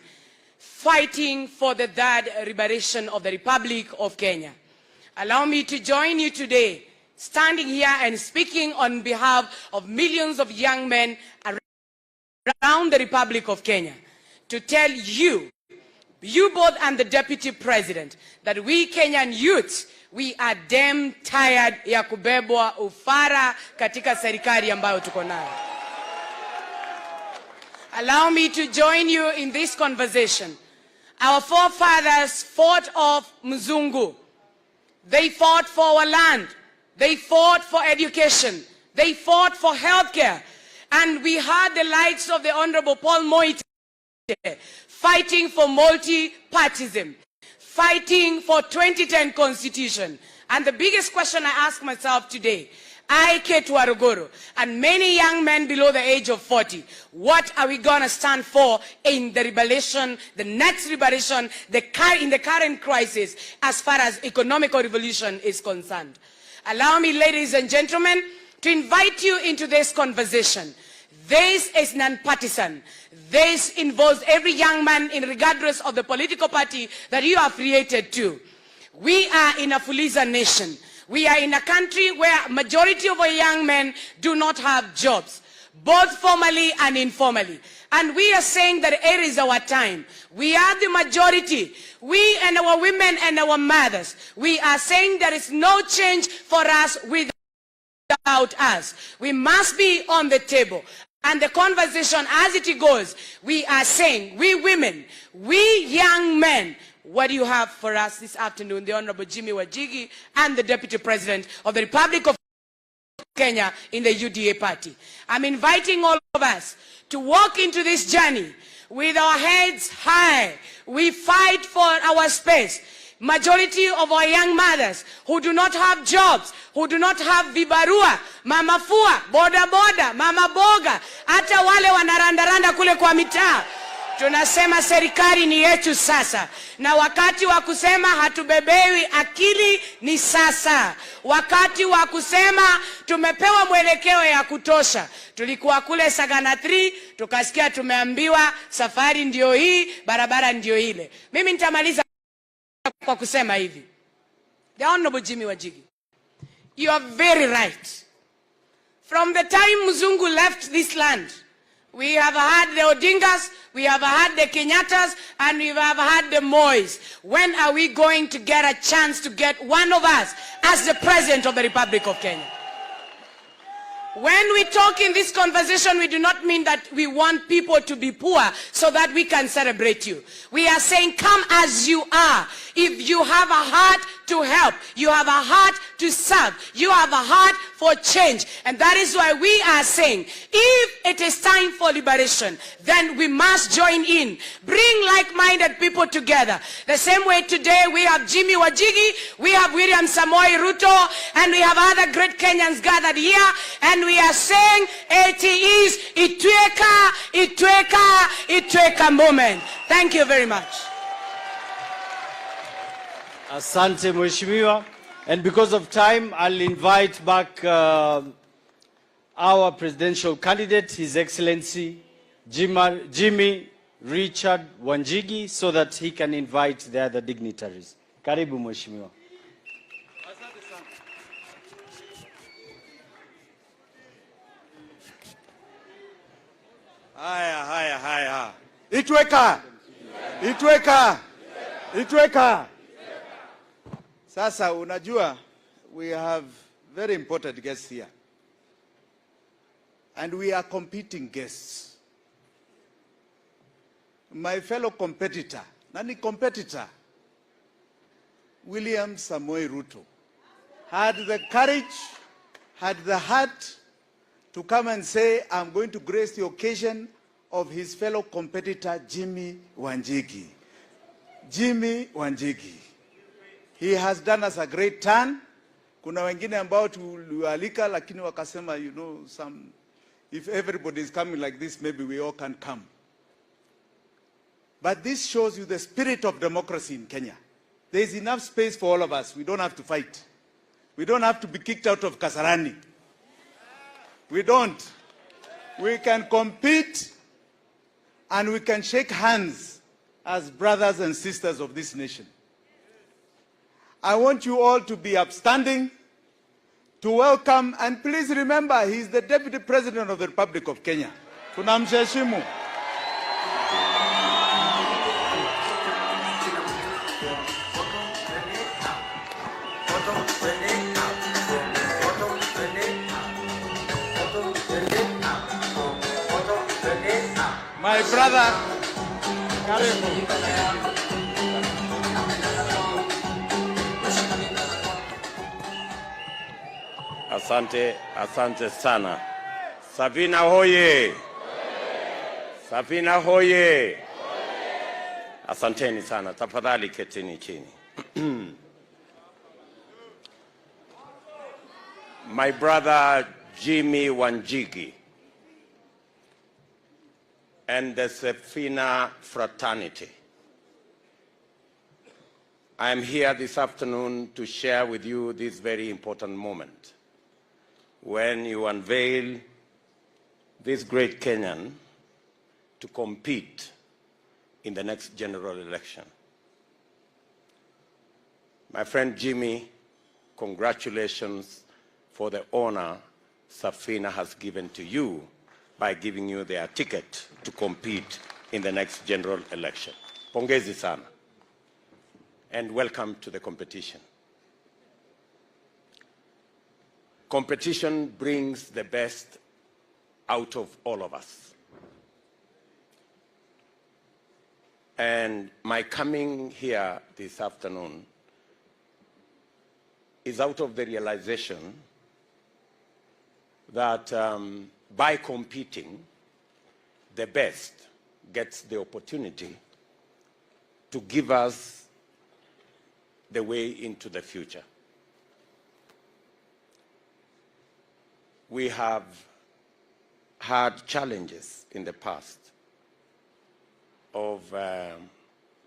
fighting for the third liberation of the Republic of Kenya. Allow me to join you today, standing here and speaking on behalf of millions of young men around the Republic of Kenya, to tell you both and the Deputy President, that we Kenyan youths, we are damn tired ya kubebwa ufara katika serikali ambayo tuko nayo. Allow me to join you in this conversation. Our forefathers fought off Mzungu. They fought for our land. They fought for education. They fought for healthcare. And we had the likes of the Honorable Paul Moiti fighting for multi-partyism, fighting for 2010 constitution. And the biggest question I ask myself today, I, Kate Waruguru, and many young men below the age of 40, what are we going to stand for in the revolution, the next revolution, in the current crisis, as far as economic revolution is concerned? Allow me, ladies and gentlemen, to invite you into this conversation. This is non-partisan. This involves every young man, regardless of the political party that you are affiliated to. We are in a Fuliza nation. We are in a country where majority of our young men do not have jobs, both formally and informally. And we are saying that it is our time. We are the majority. We and our women and our mothers, we are saying there is no change for us without us. We must be on the table. And the conversation as it goes, we are saying, we women, we young men, what do you have for us this afternoon? The Honorable Jimmy Wanjigi and the Deputy President of the Republic of Kenya in the UDA party. I'm inviting all of us to walk into this journey with our heads high. We fight for our space. Majority of our young mothers who do not have jobs, who do not have vibarua, mama fua, boda boda, mama boga, hata wale wanarandaranda kule kwa mitaa. Tunasema serikali ni yetu sasa. Na wakati wa kusema hatubebewi akili ni sasa. Wakati wa kusema tumepewa mwelekeo ya kutosha. Tulikuwa kule Sagana 3, tukasikia tumeambiwa safari ndio hii, barabara ndio ile. Mimi nitamaliza kwa kusema hivi. The Honorable Jimmy Wanjigi, you are very right. From the time Mzungu left this land, we have had the Odingas, we have had the Kenyatas, and we have had the Mois. When are we going to get a chance to get one of us as the President of the Republic of Kenya? When we talk in this conversation, we do not mean that we want people to be poor so that we can celebrate you. We are saying, come as you are. If you have a heart to help, you have a heart to serve, you have a heart for change. And that is why we are saying, if it is time for liberation, then we must join in. Bring like-minded people together. The same way today we have Jimmy Wanjigi, we have William Samoei Ruto, and we have other great Kenyans gathered here. And we are saying, it is Itweka, Itweka, Itweka moment. Thank you very much. Asante Mheshimiwa. And because of time, I'll invite back our presidential candidate, His Excellency Jimmy Richard Wanjigi, so that he can invite the other dignitaries. Karibu Mheshimiwa. Haya. Itweka. Itweka. Itweka. Sasa unajua, we have very important guests here. And we are competing guests. My fellow competitor, nani competitor, William Samoei Ruto, had the courage, had the heart to come and say, I'm going to grace the occasion of his fellow competitor, Jimmy Wanjigi. Jimmy Wanjigi. He has done us a great turn. Kuna wengine ambao tulialika lakini wakasema, you know, if everybody is coming like this, maybe we all can come. But this shows you the spirit of democracy in Kenya. There is enough space for all of us. We don't have to fight. We don't have to be kicked out of Kasarani. We don't. We can compete and we can shake hands as brothers and sisters of this nation. I want you all to be upstanding, to welcome, and please remember, he is the Deputy President of the Republic of Kenya. Tunamheshimu. My brother, karibu. Asante sana. Safina hoye. Safina hoye. Asanteni sana. Tafadhali ketini chini. My brother Jimmy Wanjigi and the Safina fraternity. I am here this afternoon to share with you this very important moment when you unveil this great Kenyan to compete in the next general election. My friend Jimmy, congratulations for the honor Safina has given to you by giving you their ticket to compete in the next general election. Pongezi sana. And welcome to the competition. Competition brings the best out of all of us. And my coming here this afternoon is out of the realization that by competing, the best gets the opportunity to give us the way into the future. We have had challenges in the past of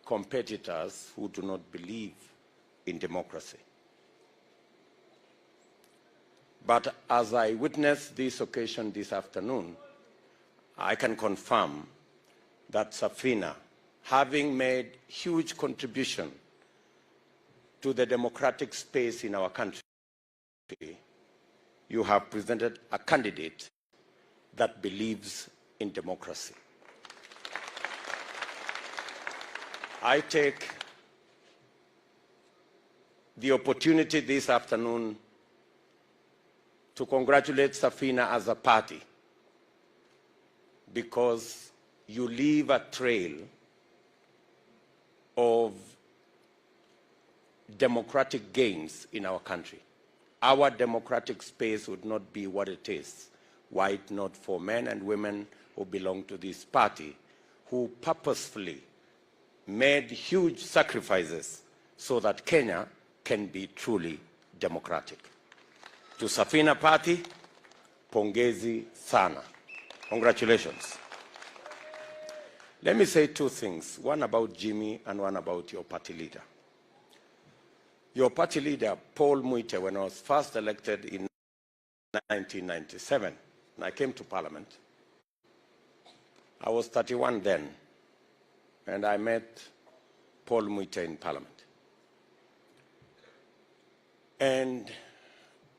competitors who do not believe in democracy. But as I witnessed this occasion this afternoon, I can confirm that Safina, having made huge contribution to the democratic space in our country, you have presented a candidate that believes in democracy. I take the opportunity this afternoon to congratulate Safina as a party because you leave a trail of democratic gains in our country. Our democratic space would not be what it is were it not for men and women who belong to this party who purposefully made huge sacrifices so that Kenya can be truly democratic. To Safina Party, pongezi sana. Congratulations. Let me say two things, one about Jimmy and one about your party leader. Your party leader, Paul Muite, when I was first elected in 1997, and I came to Parliament, I was 31 then, and I met Paul Muite in Parliament. And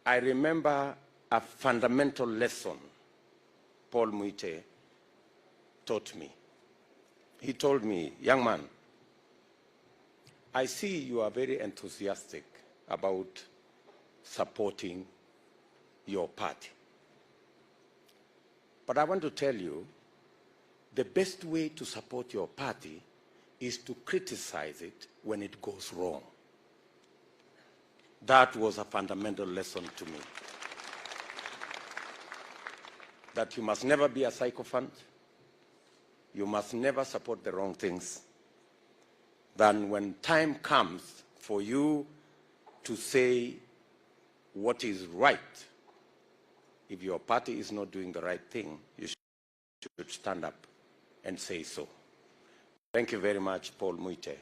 I remember a fundamental lesson Paul Muite taught me. He told me, young man, I see you are very enthusiastic about supporting your party. But I want to tell you, the best way to support your party is to criticize it when it goes wrong. That was a fundamental lesson to me. That you must never be a sycophant. You must never support the wrong things. Then when time comes for you to say what is right, if your party is not doing the right thing, you should stand up and say so. Thank you very much, Paul Muite.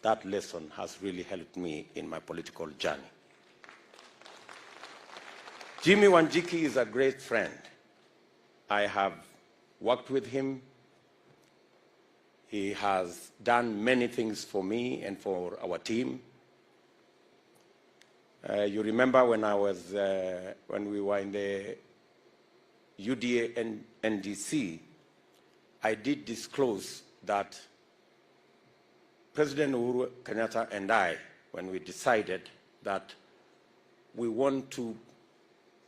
That lesson has really helped me in my political journey. Jimmy Wanjiki is a great friend. I have worked with him. He has done many things for me and for our team. You remember when we were in the UDA and NDC, I did disclose that President Uhuru Kenyatta and I, when we decided that we want to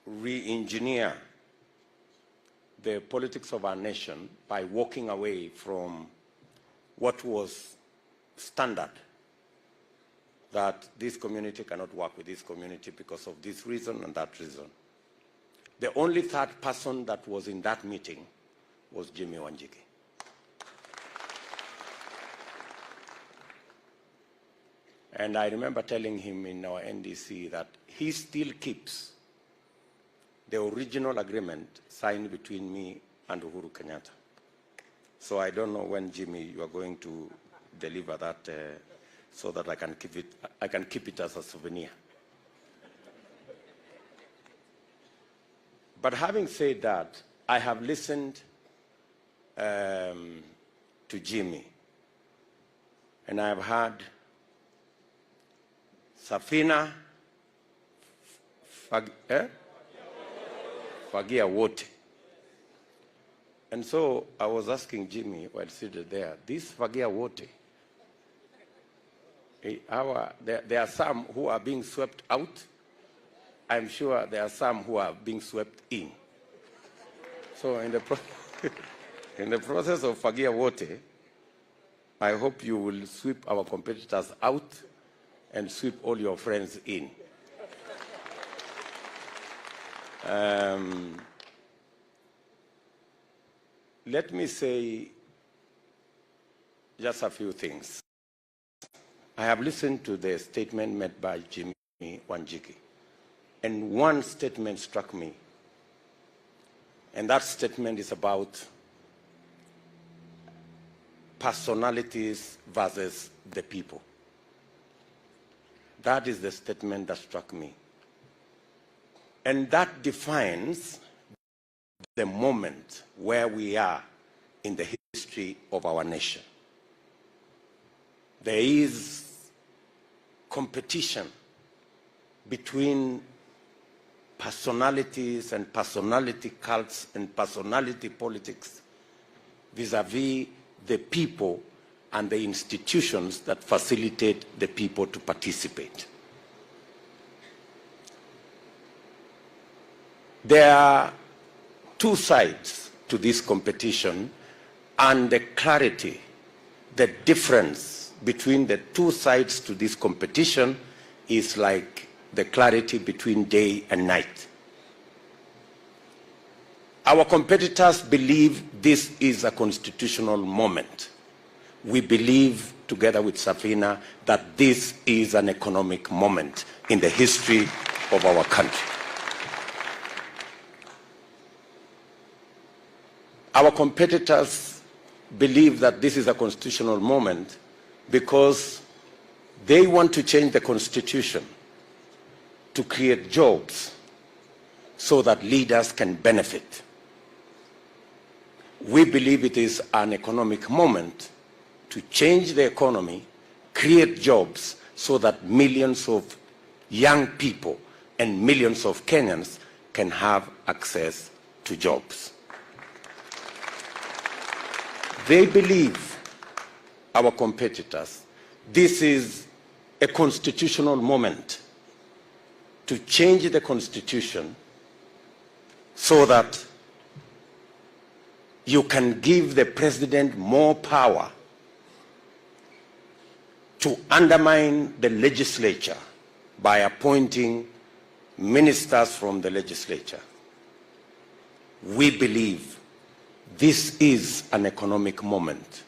re-engineer the politics of our nation by walking away from what was standard, that this community cannot work with this community because of this reason and that reason. The only third person that was in that meeting was Jimmy Wanjiki. And I remember telling him in our NDC that he still keeps the original agreement signed between me and Uhuru Kenyatta. So I don't know when, Jimmy, you are going to deliver that so that I can keep it as a souvenir. But having said that, I have listened to Jimmy, and I have heard Safina Fagia Wote. And so I was asking Jimmy while seated there, this Fagia Wote, there are some who are being swept out. I'm sure there are some who are being swept in. So in the process of Fagia Wote, I hope you will sweep our competitors out and sweep all your friends in. Let me say just a few things. I have listened to the statement made by Jimmy Wanjiki, and one statement struck me, and that statement is about personalities versus the people. That is the statement that struck me. And that defines the moment where we are in the history of our nation. There is competition between personalities and personality cults and personality politics vis-à-vis the people and the institutions that facilitate the people to participate. There are two sides to this competition, and the clarity, the difference between the two sides to this competition is like the clarity between day and night. Our competitors believe this is a constitutional moment. We believe, together with Safina, that this is an economic moment in the history of our country. Our competitors believe that this is a constitutional moment because they want to change the constitution to create jobs so that leaders can benefit. We believe it is an economic moment to change the economy, create jobs so that millions of young people and millions of Kenyans can have access to jobs. They believe, our competitors, this is a constitutional moment to change the constitution so that you can give the president more power to undermine the legislature by appointing ministers from the legislature. We believe this is an economic moment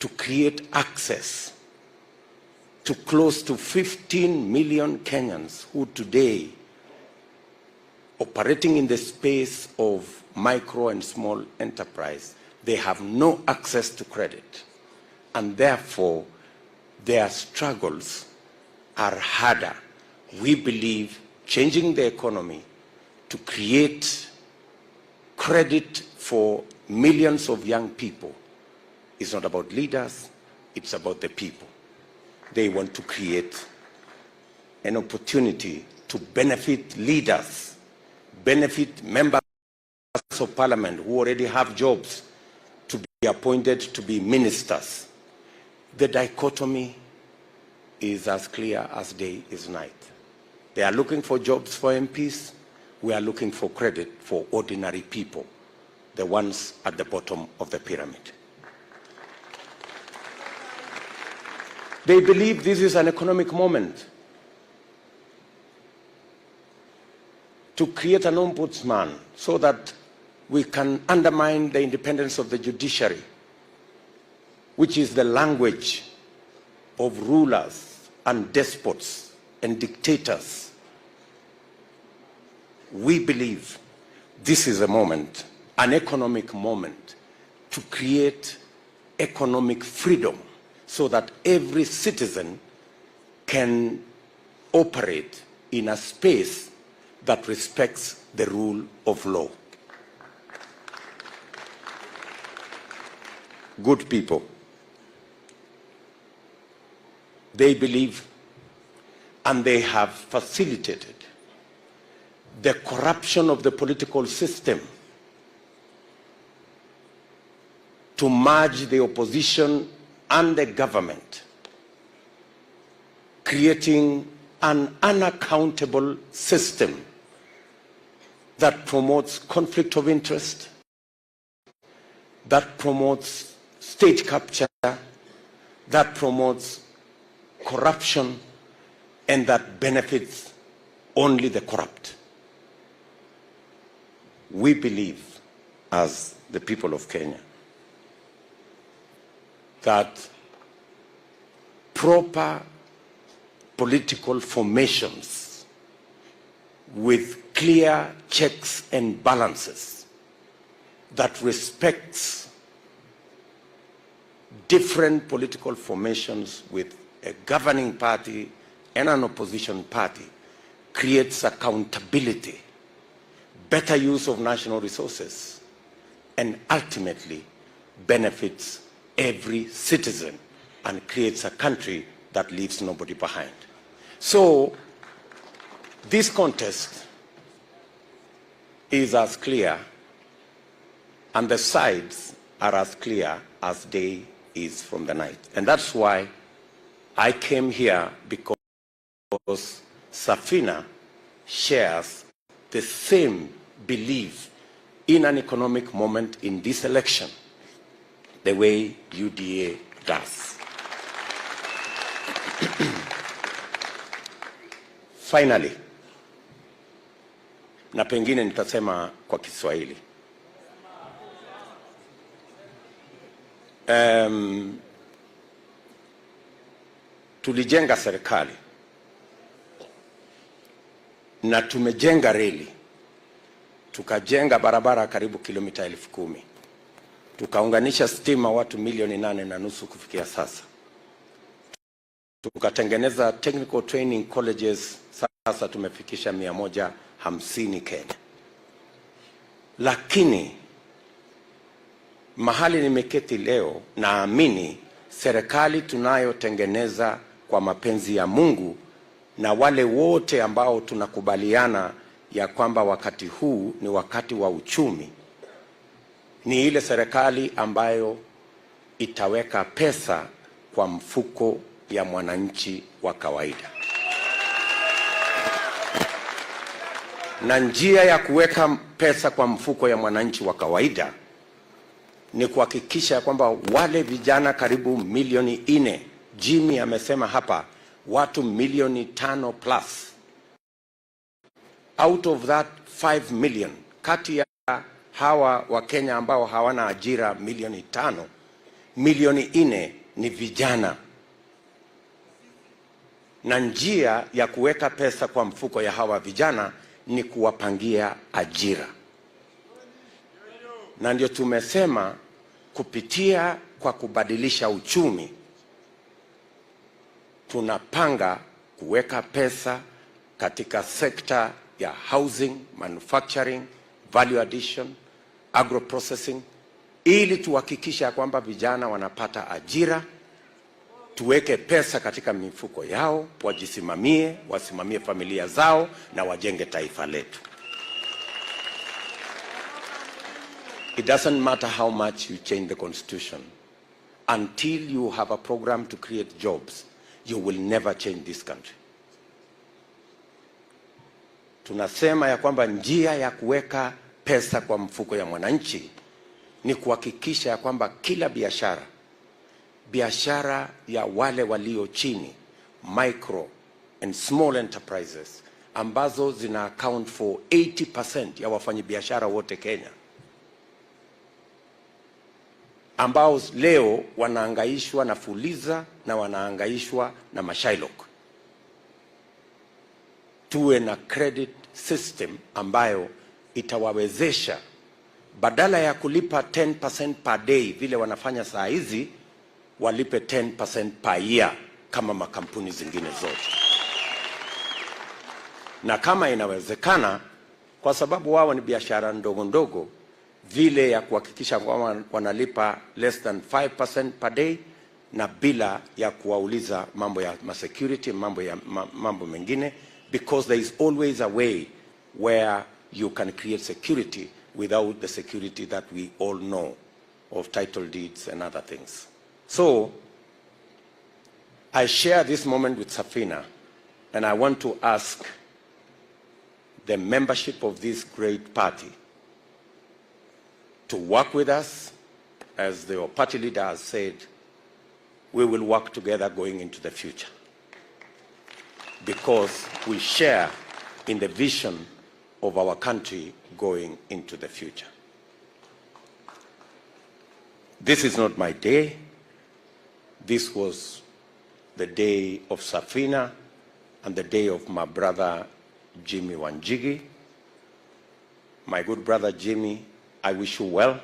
to create access to close to 15 million Kenyans who today, operating in the space of micro and small enterprise, they have no access to credit, and therefore their struggles are harder. We believe changing the economy to create credit for millions of young people is not about leaders, it's about the people. They want to create an opportunity to benefit leaders, benefit members of parliament who already have jobs to be appointed to be ministers. The dichotomy is as clear as day is night. They are looking for jobs for MPs. We are looking for credit for ordinary people, the ones at the bottom of the pyramid. They believe this is an economic moment to create an ombudsman so that we can undermine the independence of the judiciary, which is the language of rulers and despots and dictators. We believe this is a moment, an economic moment, to create economic freedom so that every citizen can operate in a space that respects the rule of law. Good people, they believe and they have facilitated the corruption of the political system to merge the opposition and the government, creating an unaccountable system that promotes conflict of interest, that promotes state capture, that promotes corruption, and that benefits only the corrupt. We believe, as the people of Kenya, that proper political formations with clear checks and balances that respects different political formations with a governing party and an opposition party creates accountability, better use of national resources, and ultimately benefits every citizen and creates a country that leaves nobody behind. So this contest is as clear, and the sides are as clear as day is from the night. And that's why I came here, because Safina shares the same belief in an economic moment in this election the way UDA does. Finally, na pengine nitasema kwa Kiswahili. Tulijenga serikali na tumejenga reli, tukajenga barabara karibu kilomita 10,000, tukaunganisha stima watu 8.5 kufikia sasa, tukatengeneza technical training colleges, sasa tumefikisha 150 Kenya. Lakini mahali nimeketi leo, naamini serikali tunayotengeneza kwa mapenzi ya Mungu na wale wote ambao tunakubaliana ya kwamba wakati huu ni wakati wa uchumi, ni ile serikali ambayo itaweka pesa kwa mfuko ya mwananchi wa kawaida. Na njia ya kuweka pesa kwa mfuko ya mwananchi wa kawaida ni kuhakikisha kwamba wale vijana karibu 4 milioni, Jimmy amesema hapa watu 5 milioni plus, out of that 5 million, kati ya hawa wa Kenya ambao hawana ajira 5 milioni, 4 milioni ni vijana. Na njia ya kuweka pesa kwa mfuko ya hawa vijana ni kuwapangia ajira. Na ndio tumesema kupitia kwa kubadilisha uchumi, tunapanga kuweka pesa katika sekta ya housing, manufacturing, value addition, agro processing, ili tuhakikisha kwamba vijana wanapata ajira, tuweke pesa katika mifuko yao, wajisimamie, wasimamie familia zao na wajenge taifa letu. It doesn't matter how much you change the constitution. Until you have a program to create jobs, you will never change this country. Tunasema ya kwamba njia ya kuweka pesa kwa mfuko ya mwananchi ni kuhakikisha ya kwamba kila biashara ya wale walio chini, micro and small enterprises, ambazo zina account for 80% ya wafanyabiashara wote Kenya, ambao leo wanaangaishwa na Fuliza na wanaangaishwa na Mashailok, tuwe na credit system ambayo itawawezesha badala ya kulipa 10% per day vile wanafanya saa hizi, walipe 10% per year kama makampuni zingine zote. Na kama inawezekana, kwa sababu wao ni biashara ndogo ndogo, vile ya kuhakikisha kwamba wanalipa less than 5% per day, na bila ya kuwauliza mambo ya security, mambo mengine, because there is always a way where you can create security without the security that we all know of title deeds and other things. So I share this moment with Safina, and I want to ask the membership of this great party to work with us. As the party leader has said, we will work together going into the future, because we share in the vision of our country going into the future. This is not my day. This was the day of Safina and the day of my brother Jimmy Wanjigi. My good brother Jimmy, I wish you well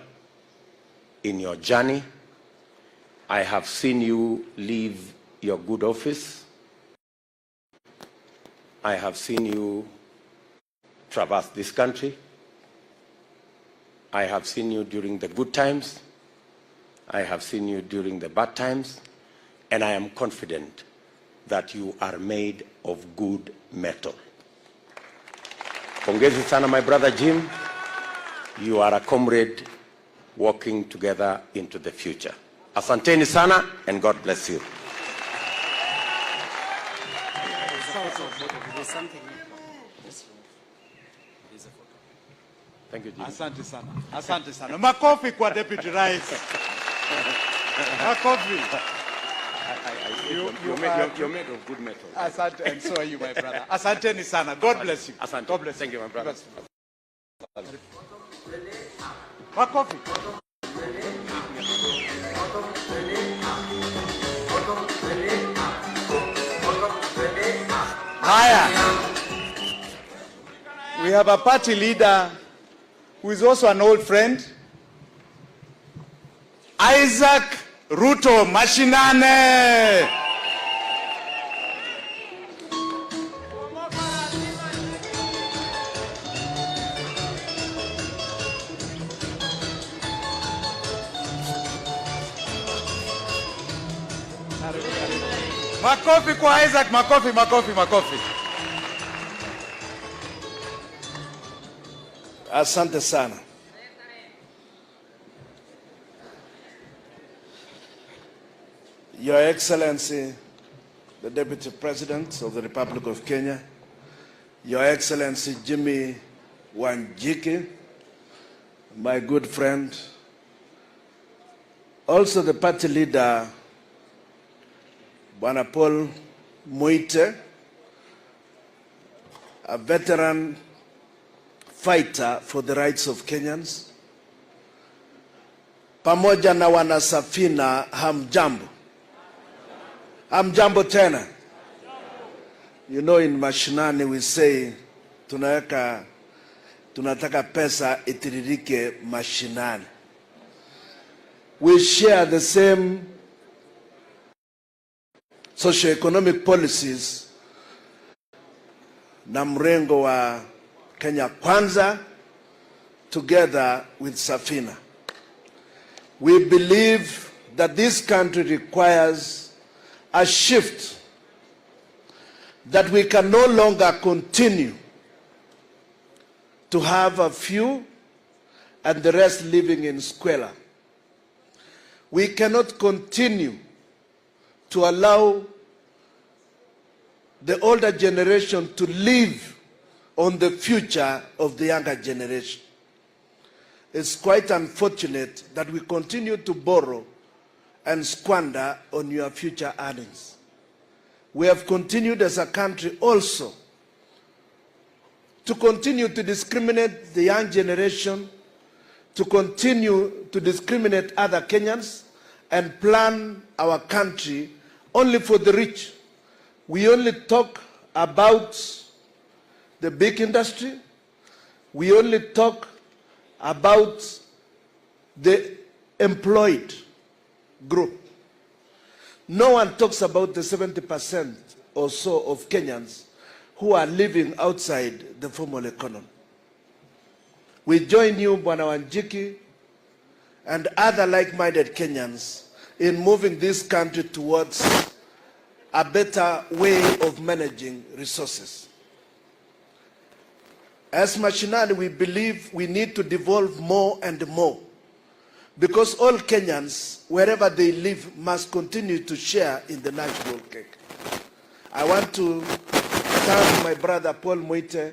in your journey. I have seen you leave your good office. I have seen you traverse this country. I have seen you during the good times. I have seen you during the bad times. And I am confident that you are made of good metal. Pongezi sana, my brother Jim. You are a comrade walking together into the future. Asanteni sana, and God bless you. Thank you, Jimmy. Asante sana. Asante sana. Makofi kwa Deputy Rais. Makofi. You're made of good metal. Asante, and so are you, my brother. Asanteni sana. God bless you. Asante. God bless Thank you, my brother. Makofi. Haya. We have a party leader who is also an old friend, Isaac Ruto Mashinane. Makofi kwa Isaac, makofi, makofi, makofi. Asante sana. Your Excellency, the Deputy President of the Republic of Kenya, Your Excellency Jimmy Wanjigi, my good friend, also the party leader, Bwana Paul Muite, a veteran fighter for the rights of Kenyans, pamoja na wana Safina, hamjambo. Hamjambo tena. You know, in mashinani we say tunataka pesa itiririke mashinani. We share the same socio-economic policies na mrengo wa Kenya Kwanza together with Safina. We believe that this country requires a shift, that we can no longer continue to have a few and the rest living in squalor. We cannot continue to allow the older generation to live on the future of the younger generation. It's quite unfortunate that we continue to borrow and squander on your future earnings. We have continued as a country also to continue to discriminate the young generation, to continue to discriminate other Kenyans, and plan our country only for the rich. We only talk about the big industry. We only talk about the employed group. No one talks about the 70% or so of Kenyans who are living outside the formal economy. We join you, Bwana Wanjigi, and other like-minded Kenyans in moving this country towards a better way of managing resources. As Mashinani, we believe we need to devolve more and more, because all Kenyans, wherever they live, must continue to share in the national cake. I want to thank my brother Paul Muite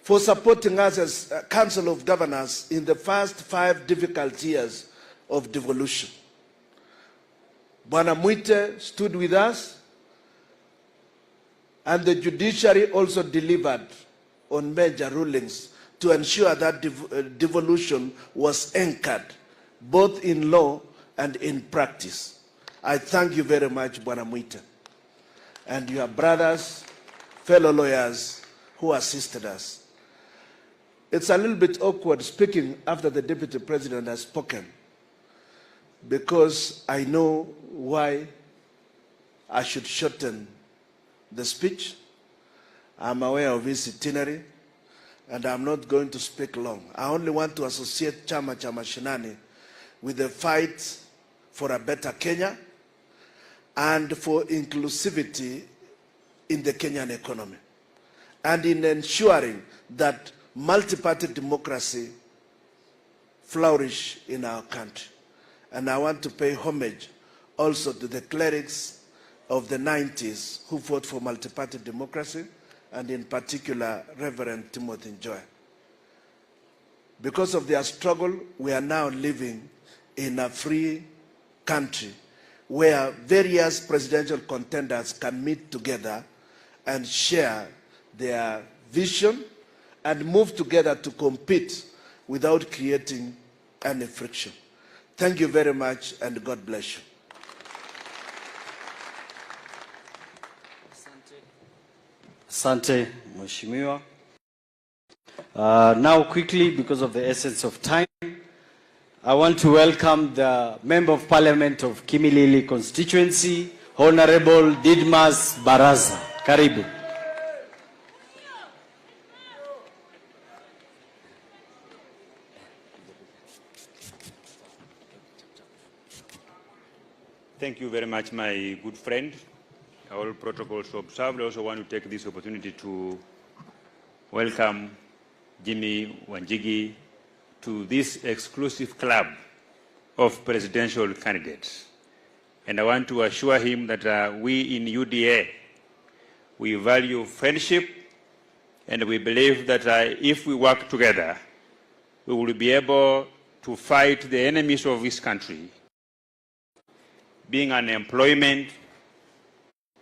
for supporting us as Council of Governors in the first 5 difficult years of devolution. Bwana Muite stood with us, and the judiciary also delivered on major rulings to ensure that devolution was anchored both in law and in practice. I thank you very much, Bwana Muite, and your brothers, fellow lawyers who assisted us. It's a little bit awkward speaking after the Deputy President has spoken, because I know why I should shorten the speech. I'm aware of his itinerary, and I'm not going to speak long. I only want to associate Chama cha Mashinani with the fight for a better Kenya and for inclusivity in the Kenyan economy, and in ensuring that multi-party democracy flourish in our country. And I want to pay homage also to the clerics of the 90s who fought for multi-party democracy and in particular Reverend Timothy Njoya. Because of their struggle, we are now living in a free country where various presidential contenders can meet together and share their vision and move together to compete without creating any friction. Thank you very much, and God bless you. Asante, Mheshimiwa. Now quickly, because of the essence of time, I want to welcome the Member of Parliament of Kimilili constituency, Honorable Didmas Baraza. Karibu. Thank you very much, my good friend. All protocols observed. I also want to take this opportunity to welcome Jimmy Wanjigi to this exclusive club of presidential candidates. And I want to assure him that we in UDA, we value friendship, and we believe that if we work together, we will be able to fight the enemies of this country, being unemployment,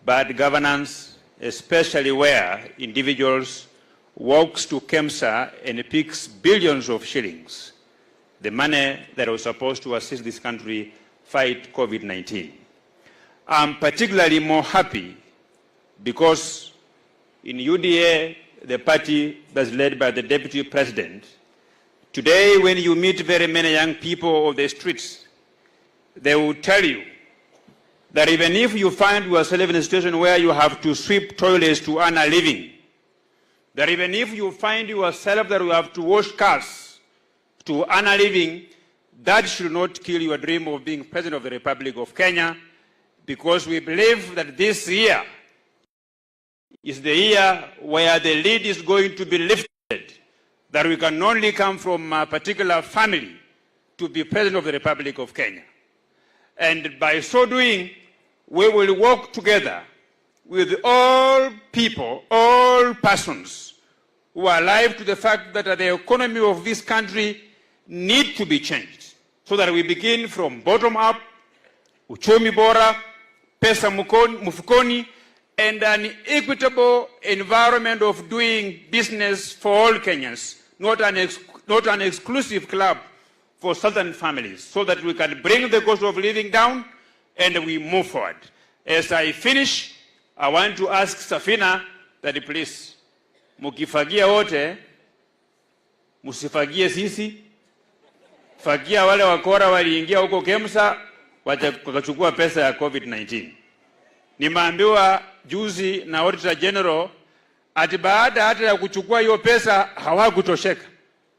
bad governance, especially where individuals walks to KEMSA and picks billions of shillings, the money that was supposed to assist this country fight COVID-19. I'm particularly more happy because in UDA, the party that's led by the Deputy President, today when you meet very many young people on the streets, they will tell you that even if you find yourself in a situation where you have to sweep toilets to earn a living, that even if you find yourself that you have to wash cars to earn a living, that should not kill your dream of being President of the Republic of Kenya, because we believe that this year is the year where the lead is going to be lifted, that we can only come from a particular family to be President of the Republic of Kenya. And by so doing, we will work together with all people, all persons who are alive to the fact that the economy of this country needs to be changed, so that we begin from bottom up, uchumi bora, pesa mufukoni, and an equitable environment of doing business for all Kenyans, not an exclusive club for certain families, so that we can bring the cost of living down and we move forward. As I finish, I want to ask Safina that please, mukifagia wote, musifagie sisi, fagia wale wakora waliingia huko KEMSA, wakachukua pesa ya COVID-19. Nimeambiwa juzi na Auditor General, ati baada hata ya kuchukua hiyo pesa hawakutosheka.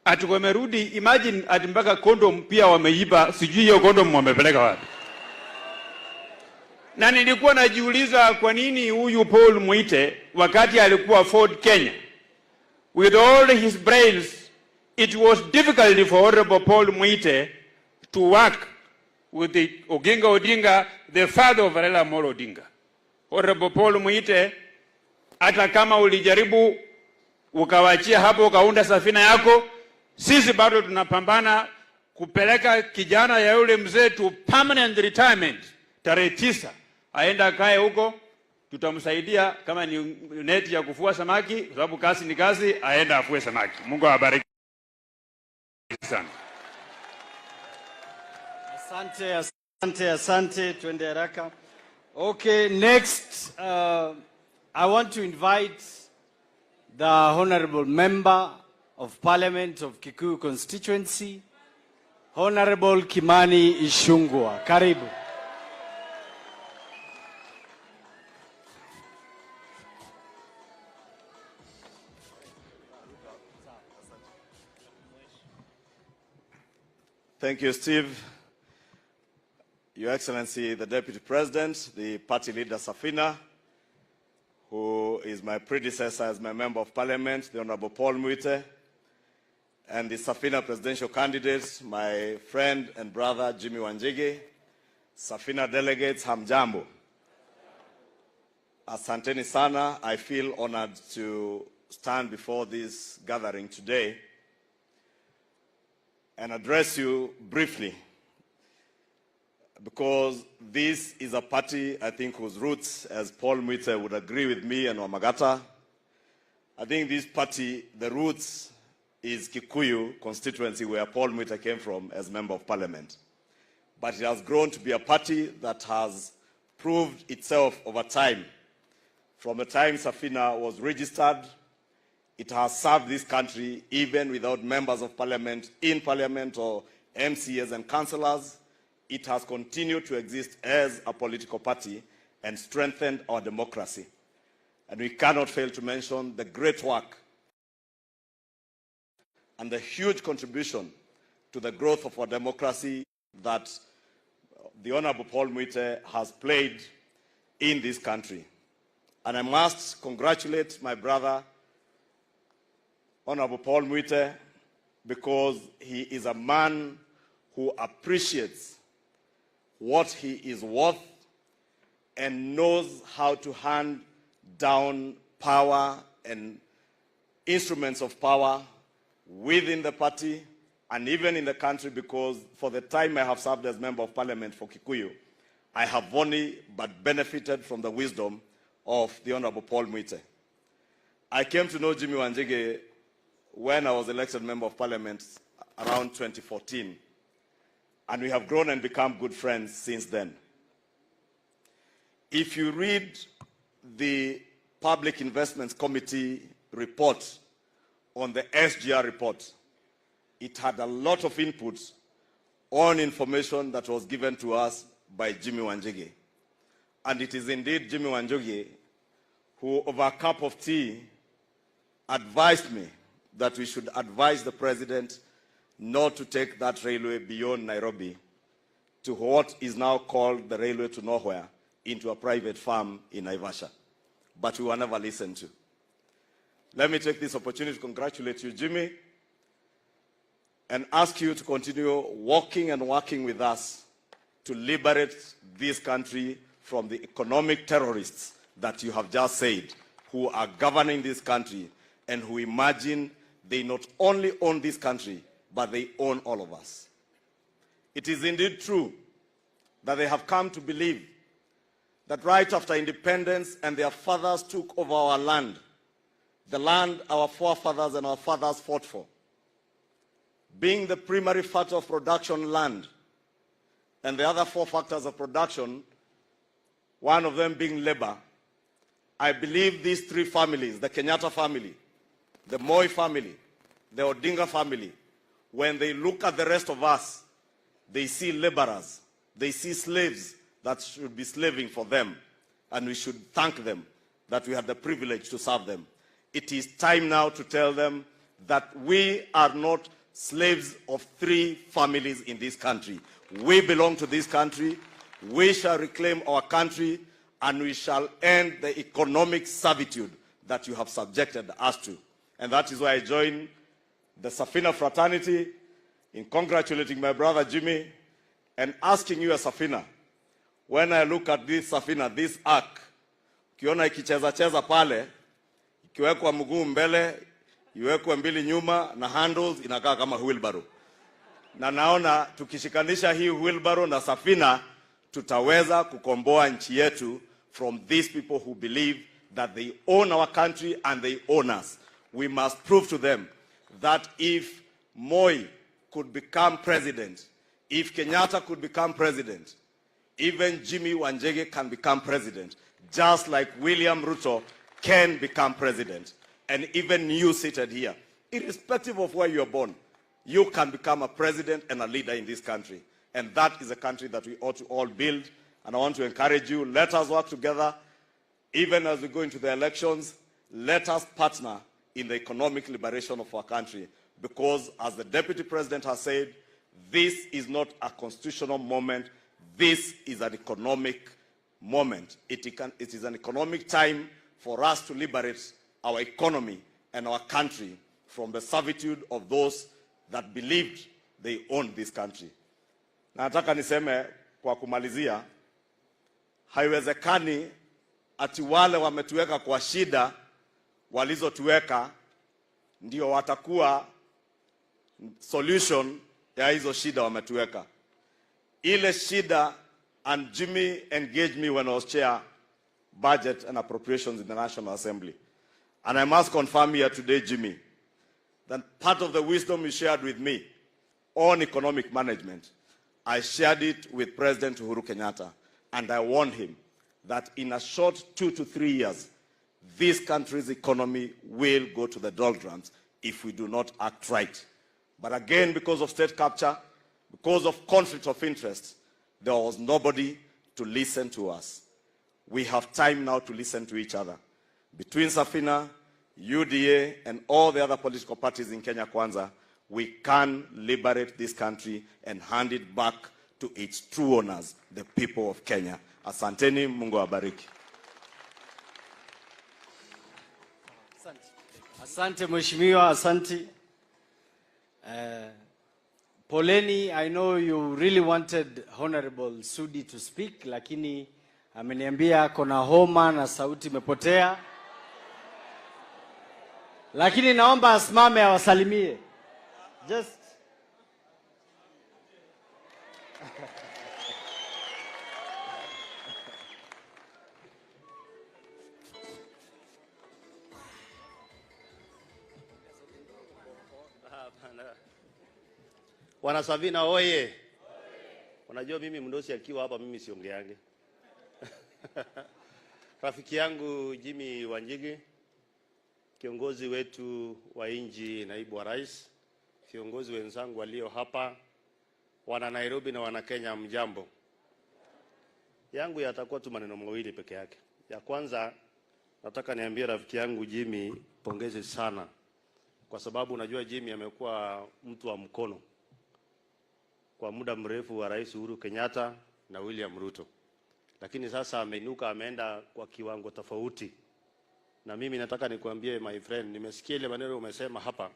Ati wamerudi, imagine ati mpaka kondom pia wameiba, sijui hiyo kondom wamepeleka wapi. Na nilikuwa najiuliza kwa nini huyu Paul Mwite wakati alikuwa Ford Kenya, with all his brains, it was difficult for Honorable Paul Mwite to work with the Oginga Odinga, the father of Raila Odinga. Honorable Paul Mwite, hata kama ulijaribu ukawachia hapo ukaunda Safina yako, sisi bado tunapambana kupeleka kijana ya yule mzee to permanent retirement. Tarehe 9 aenda kae huko, tutamsaidia kama ni neti ya kufua samaki, sababu kazi ni kazi, aenda afue samaki. Mungu awabariki sana. Asante, twende haraka. Okay, next, I want to invite the Honorable Member of Parliament of Kikuyu constituency, Honorable Kimani Ichung'wah. Karibu. Thank you, Steve. Your Excellency, the Deputy President, the party leader Safina, who is my predecessor as my Member of Parliament, the Honorable Paul Mwite, and the Safina presidential candidates, my friend and brother Jimmy Wanjigi, Safina delegates, Hamjambo. Asanteni sana. I feel honored to stand before this gathering today and address you briefly, because this is a party, I think, whose roots, as Paul Mwite would agree with me and Wamagata, I think this party, the roots is Kikuyu constituency, where Paul Mwite came from as Member of Parliament. But it has grown to be a party that has proved itself over time. From the time Safina was registered, it has served this country even without members of parliament in parliament or MCAs and councillors. It has continued to exist as a political party and strengthened our democracy. And we cannot fail to mention the great work and the huge contribution to the growth of our democracy that the Honorable Paul Mwite has played in this country. And I must congratulate my brother, Honorable Paul Mwite, because he is a man who appreciates what he is worth and knows how to hand down power and instruments of power within the party and even in the country, because for the time I have served as Member of Parliament for Kikuyu, I have only but benefited from the wisdom of the Honorable Paul Mwite. I came to know Jimmy Wanjigi when I was elected Member of Parliament around 2014, and we have grown and become good friends since then. If you read the Public Investments Committee report on the SGR report, it had a lot of inputs on information that was given to us by Jimmy Wanjigi. And it is indeed Jimmy Wanjigi who, over a cup of tea, advised me that we should advise the president not to take that railway beyond Nairobi to what is now called the railway to nowhere, into a private farm in Naivasha. But we were never listened to. Let me take this opportunity to congratulate you, Jimmy, and ask you to continue walking and working with us to liberate this country from the economic terrorists that you have just said, who are governing this country and who imagine they not only own this country, but they own all of us. It is indeed true that they have come to believe that right after independence and their fathers took over our land, the land our forefathers and our fathers fought for, being the primary factor of production, land, and the other four factors of production, one of them being labor. I believe these three families, the Kenyatta family, the Moi family, the Odinga family, when they look at the rest of us, they see laborers, they see slaves that should be slaving for them, and we should thank them that we had the privilege to serve them. It is time now to tell them that we are not slaves of three families in this country. We belong to this country. We shall reclaim our country, and we shall end the economic servitude that you have subjected us to. And that is why I join the Safina fraternity in congratulating my brother Jimmy and asking you, as Safina, when I look at this Safina, this ark, ukiona ikicheza pale, ikiwekwa mguu mbele, iwekwe mbili nyuma, na handles inakaa kama wheelbarrow. Na naona tukishikanisha hii wheelbarrow na Safina, tutaweza kukomboa nchi yetu from these people who believe that they own our country and they own us. We must prove to them that if Moi could become president, if Kenyatta could become president, even Jimmy Wanjigi can become president, just like William Ruto can become president. And even you seated here, irrespective of where you are born, you can become a president and a leader in this country. And that is a country that we ought to all build. And I want to encourage you, let us work together. Even as we go into the elections, let us partner in the economic liberation of our country. Because as the Deputy President has said, this is not a constitutional moment. This is an economic moment. It is an economic time for us to liberate our economy and our country from the servitude of those that believed they owned this country. Na nataka niseme kwa kumalizia, haiwezekani ati wale wametuweka kwa shida walizotuweka ndio watakuwa solution ya hizo shida wametuweka. Ile shida, and Jimmy engaged me when I was chair budget and appropriations in the National Assembly. And I must confirm here today, Jimmy, that part of the wisdom you shared with me on economic management, I shared it with President Uhuru Kenyatta, and I warned him that in a short 2 to 3 years, this country's economy will go to the doldrums if we do not act right. But again, because of state capture, because of conflict of interest, there was nobody to listen to us. We have time now to listen to each other. Between Safina, UDA, and all the other political parties in Kenya Kwanza, we can liberate this country and hand it back to its true owners, the people of Kenya. Asanteni, Mungu awabariki. Asante Mheshimiwa, asante. Poleni, I know you really wanted Honorable Sudi to speak, lakini ameniambia kona homa na sauti imepotea. Lakini naomba asimame awasalimie. Just Wana Safina oye. Unajua mimi mdosi akiwa hapa mimi siongeange. Rafiki yangu Jimmy Wanjigi, kiongozi wetu wa inji, naibu wa rais, viongozi wenzangu walio hapa, wana Nairobi na wana Kenya, mjambo. Yangu yatakuwa tu maneno mawili peke yake. Ya kwanza, nataka niambie rafiki yangu Jimmy pongezi sana, kwa sababu unajua Jimmy amekuwa mtu wa mkono kwa muda mrefu wa Rais Uhuru Kenyatta na William Ruto. Lakini sasa ameinuka, ameenda kwa kiwango tofauti. Na mimi nataka nikuambie my friend, nimesikia ile maneno umesema hapa.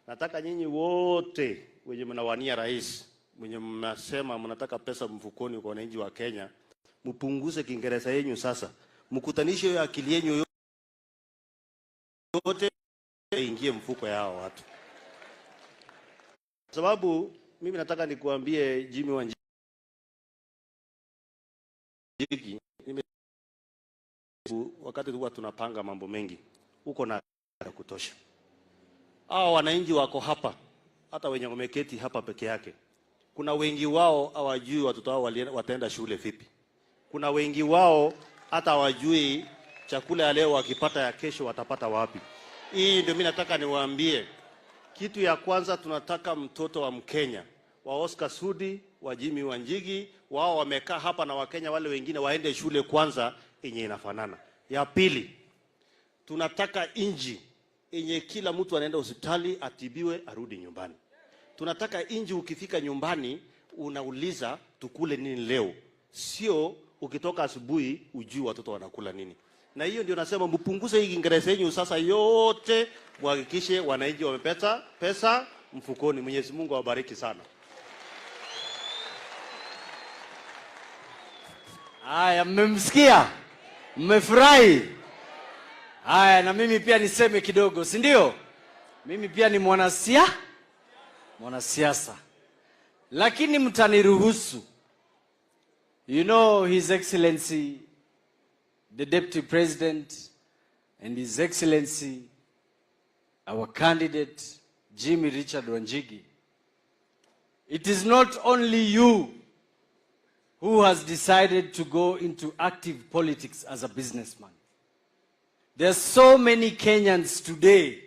Nataka nyinyi wote wenye mnawania rais, wenye mnasema mnataka pesa mfukoni kwa wananchi wa Kenya, mpunguze Kiingereza yenu sasa. Mkutanishe hiyo akili yenu yote ingie mfuko yao watu. Sababu mimi nataka nikuambie Jimmy Wanjigi, wakati huwa tunapanga mambo mengi, uko na kutosha. Hao wananchi wako hapa, hata wenye wameketi hapa peke yake. Kuna wengi wao hawajui watoto wao wataenda shule vipi. Kuna wengi wao hata hawajui chakula ya leo wakipata ya kesho watapata wapi. Hii ndio mimi nataka niwaambie. Kitu ya kwanza, tunataka mtoto wa Mkenya, wa Oscar Sudi, wa Jimmy Wanjigi, wao wamekaa hapa na Wakenya wale wengine waende shule kwanza yenye inafanana. Ya pili, tunataka inji yenye kila mtu anaenda hospitali atibiwe arudi nyumbani. Tunataka inji ukifika nyumbani unauliza tukule nini leo, sio ukitoka asubuhi ujui watoto wanakula nini. Na hiyo ndio nasema mpunguze hii Kiingereza yenu sasa yote, muhakikishe wananchi wamepata pesa mfukoni. Mwenyezi Mungu awabariki sana. Haya, mmemsikia? Mmefurahi? Haya, na mimi pia niseme kidogo, si ndio? Mimi pia ni mwanasiasa. Lakini mtaniruhusu. You know, His Excellency the Deputy President and His Excellency our candidate Jimmy Richard Wanjigi. It is not only you who has decided to go into active politics as a businessman. There are so many Kenyans today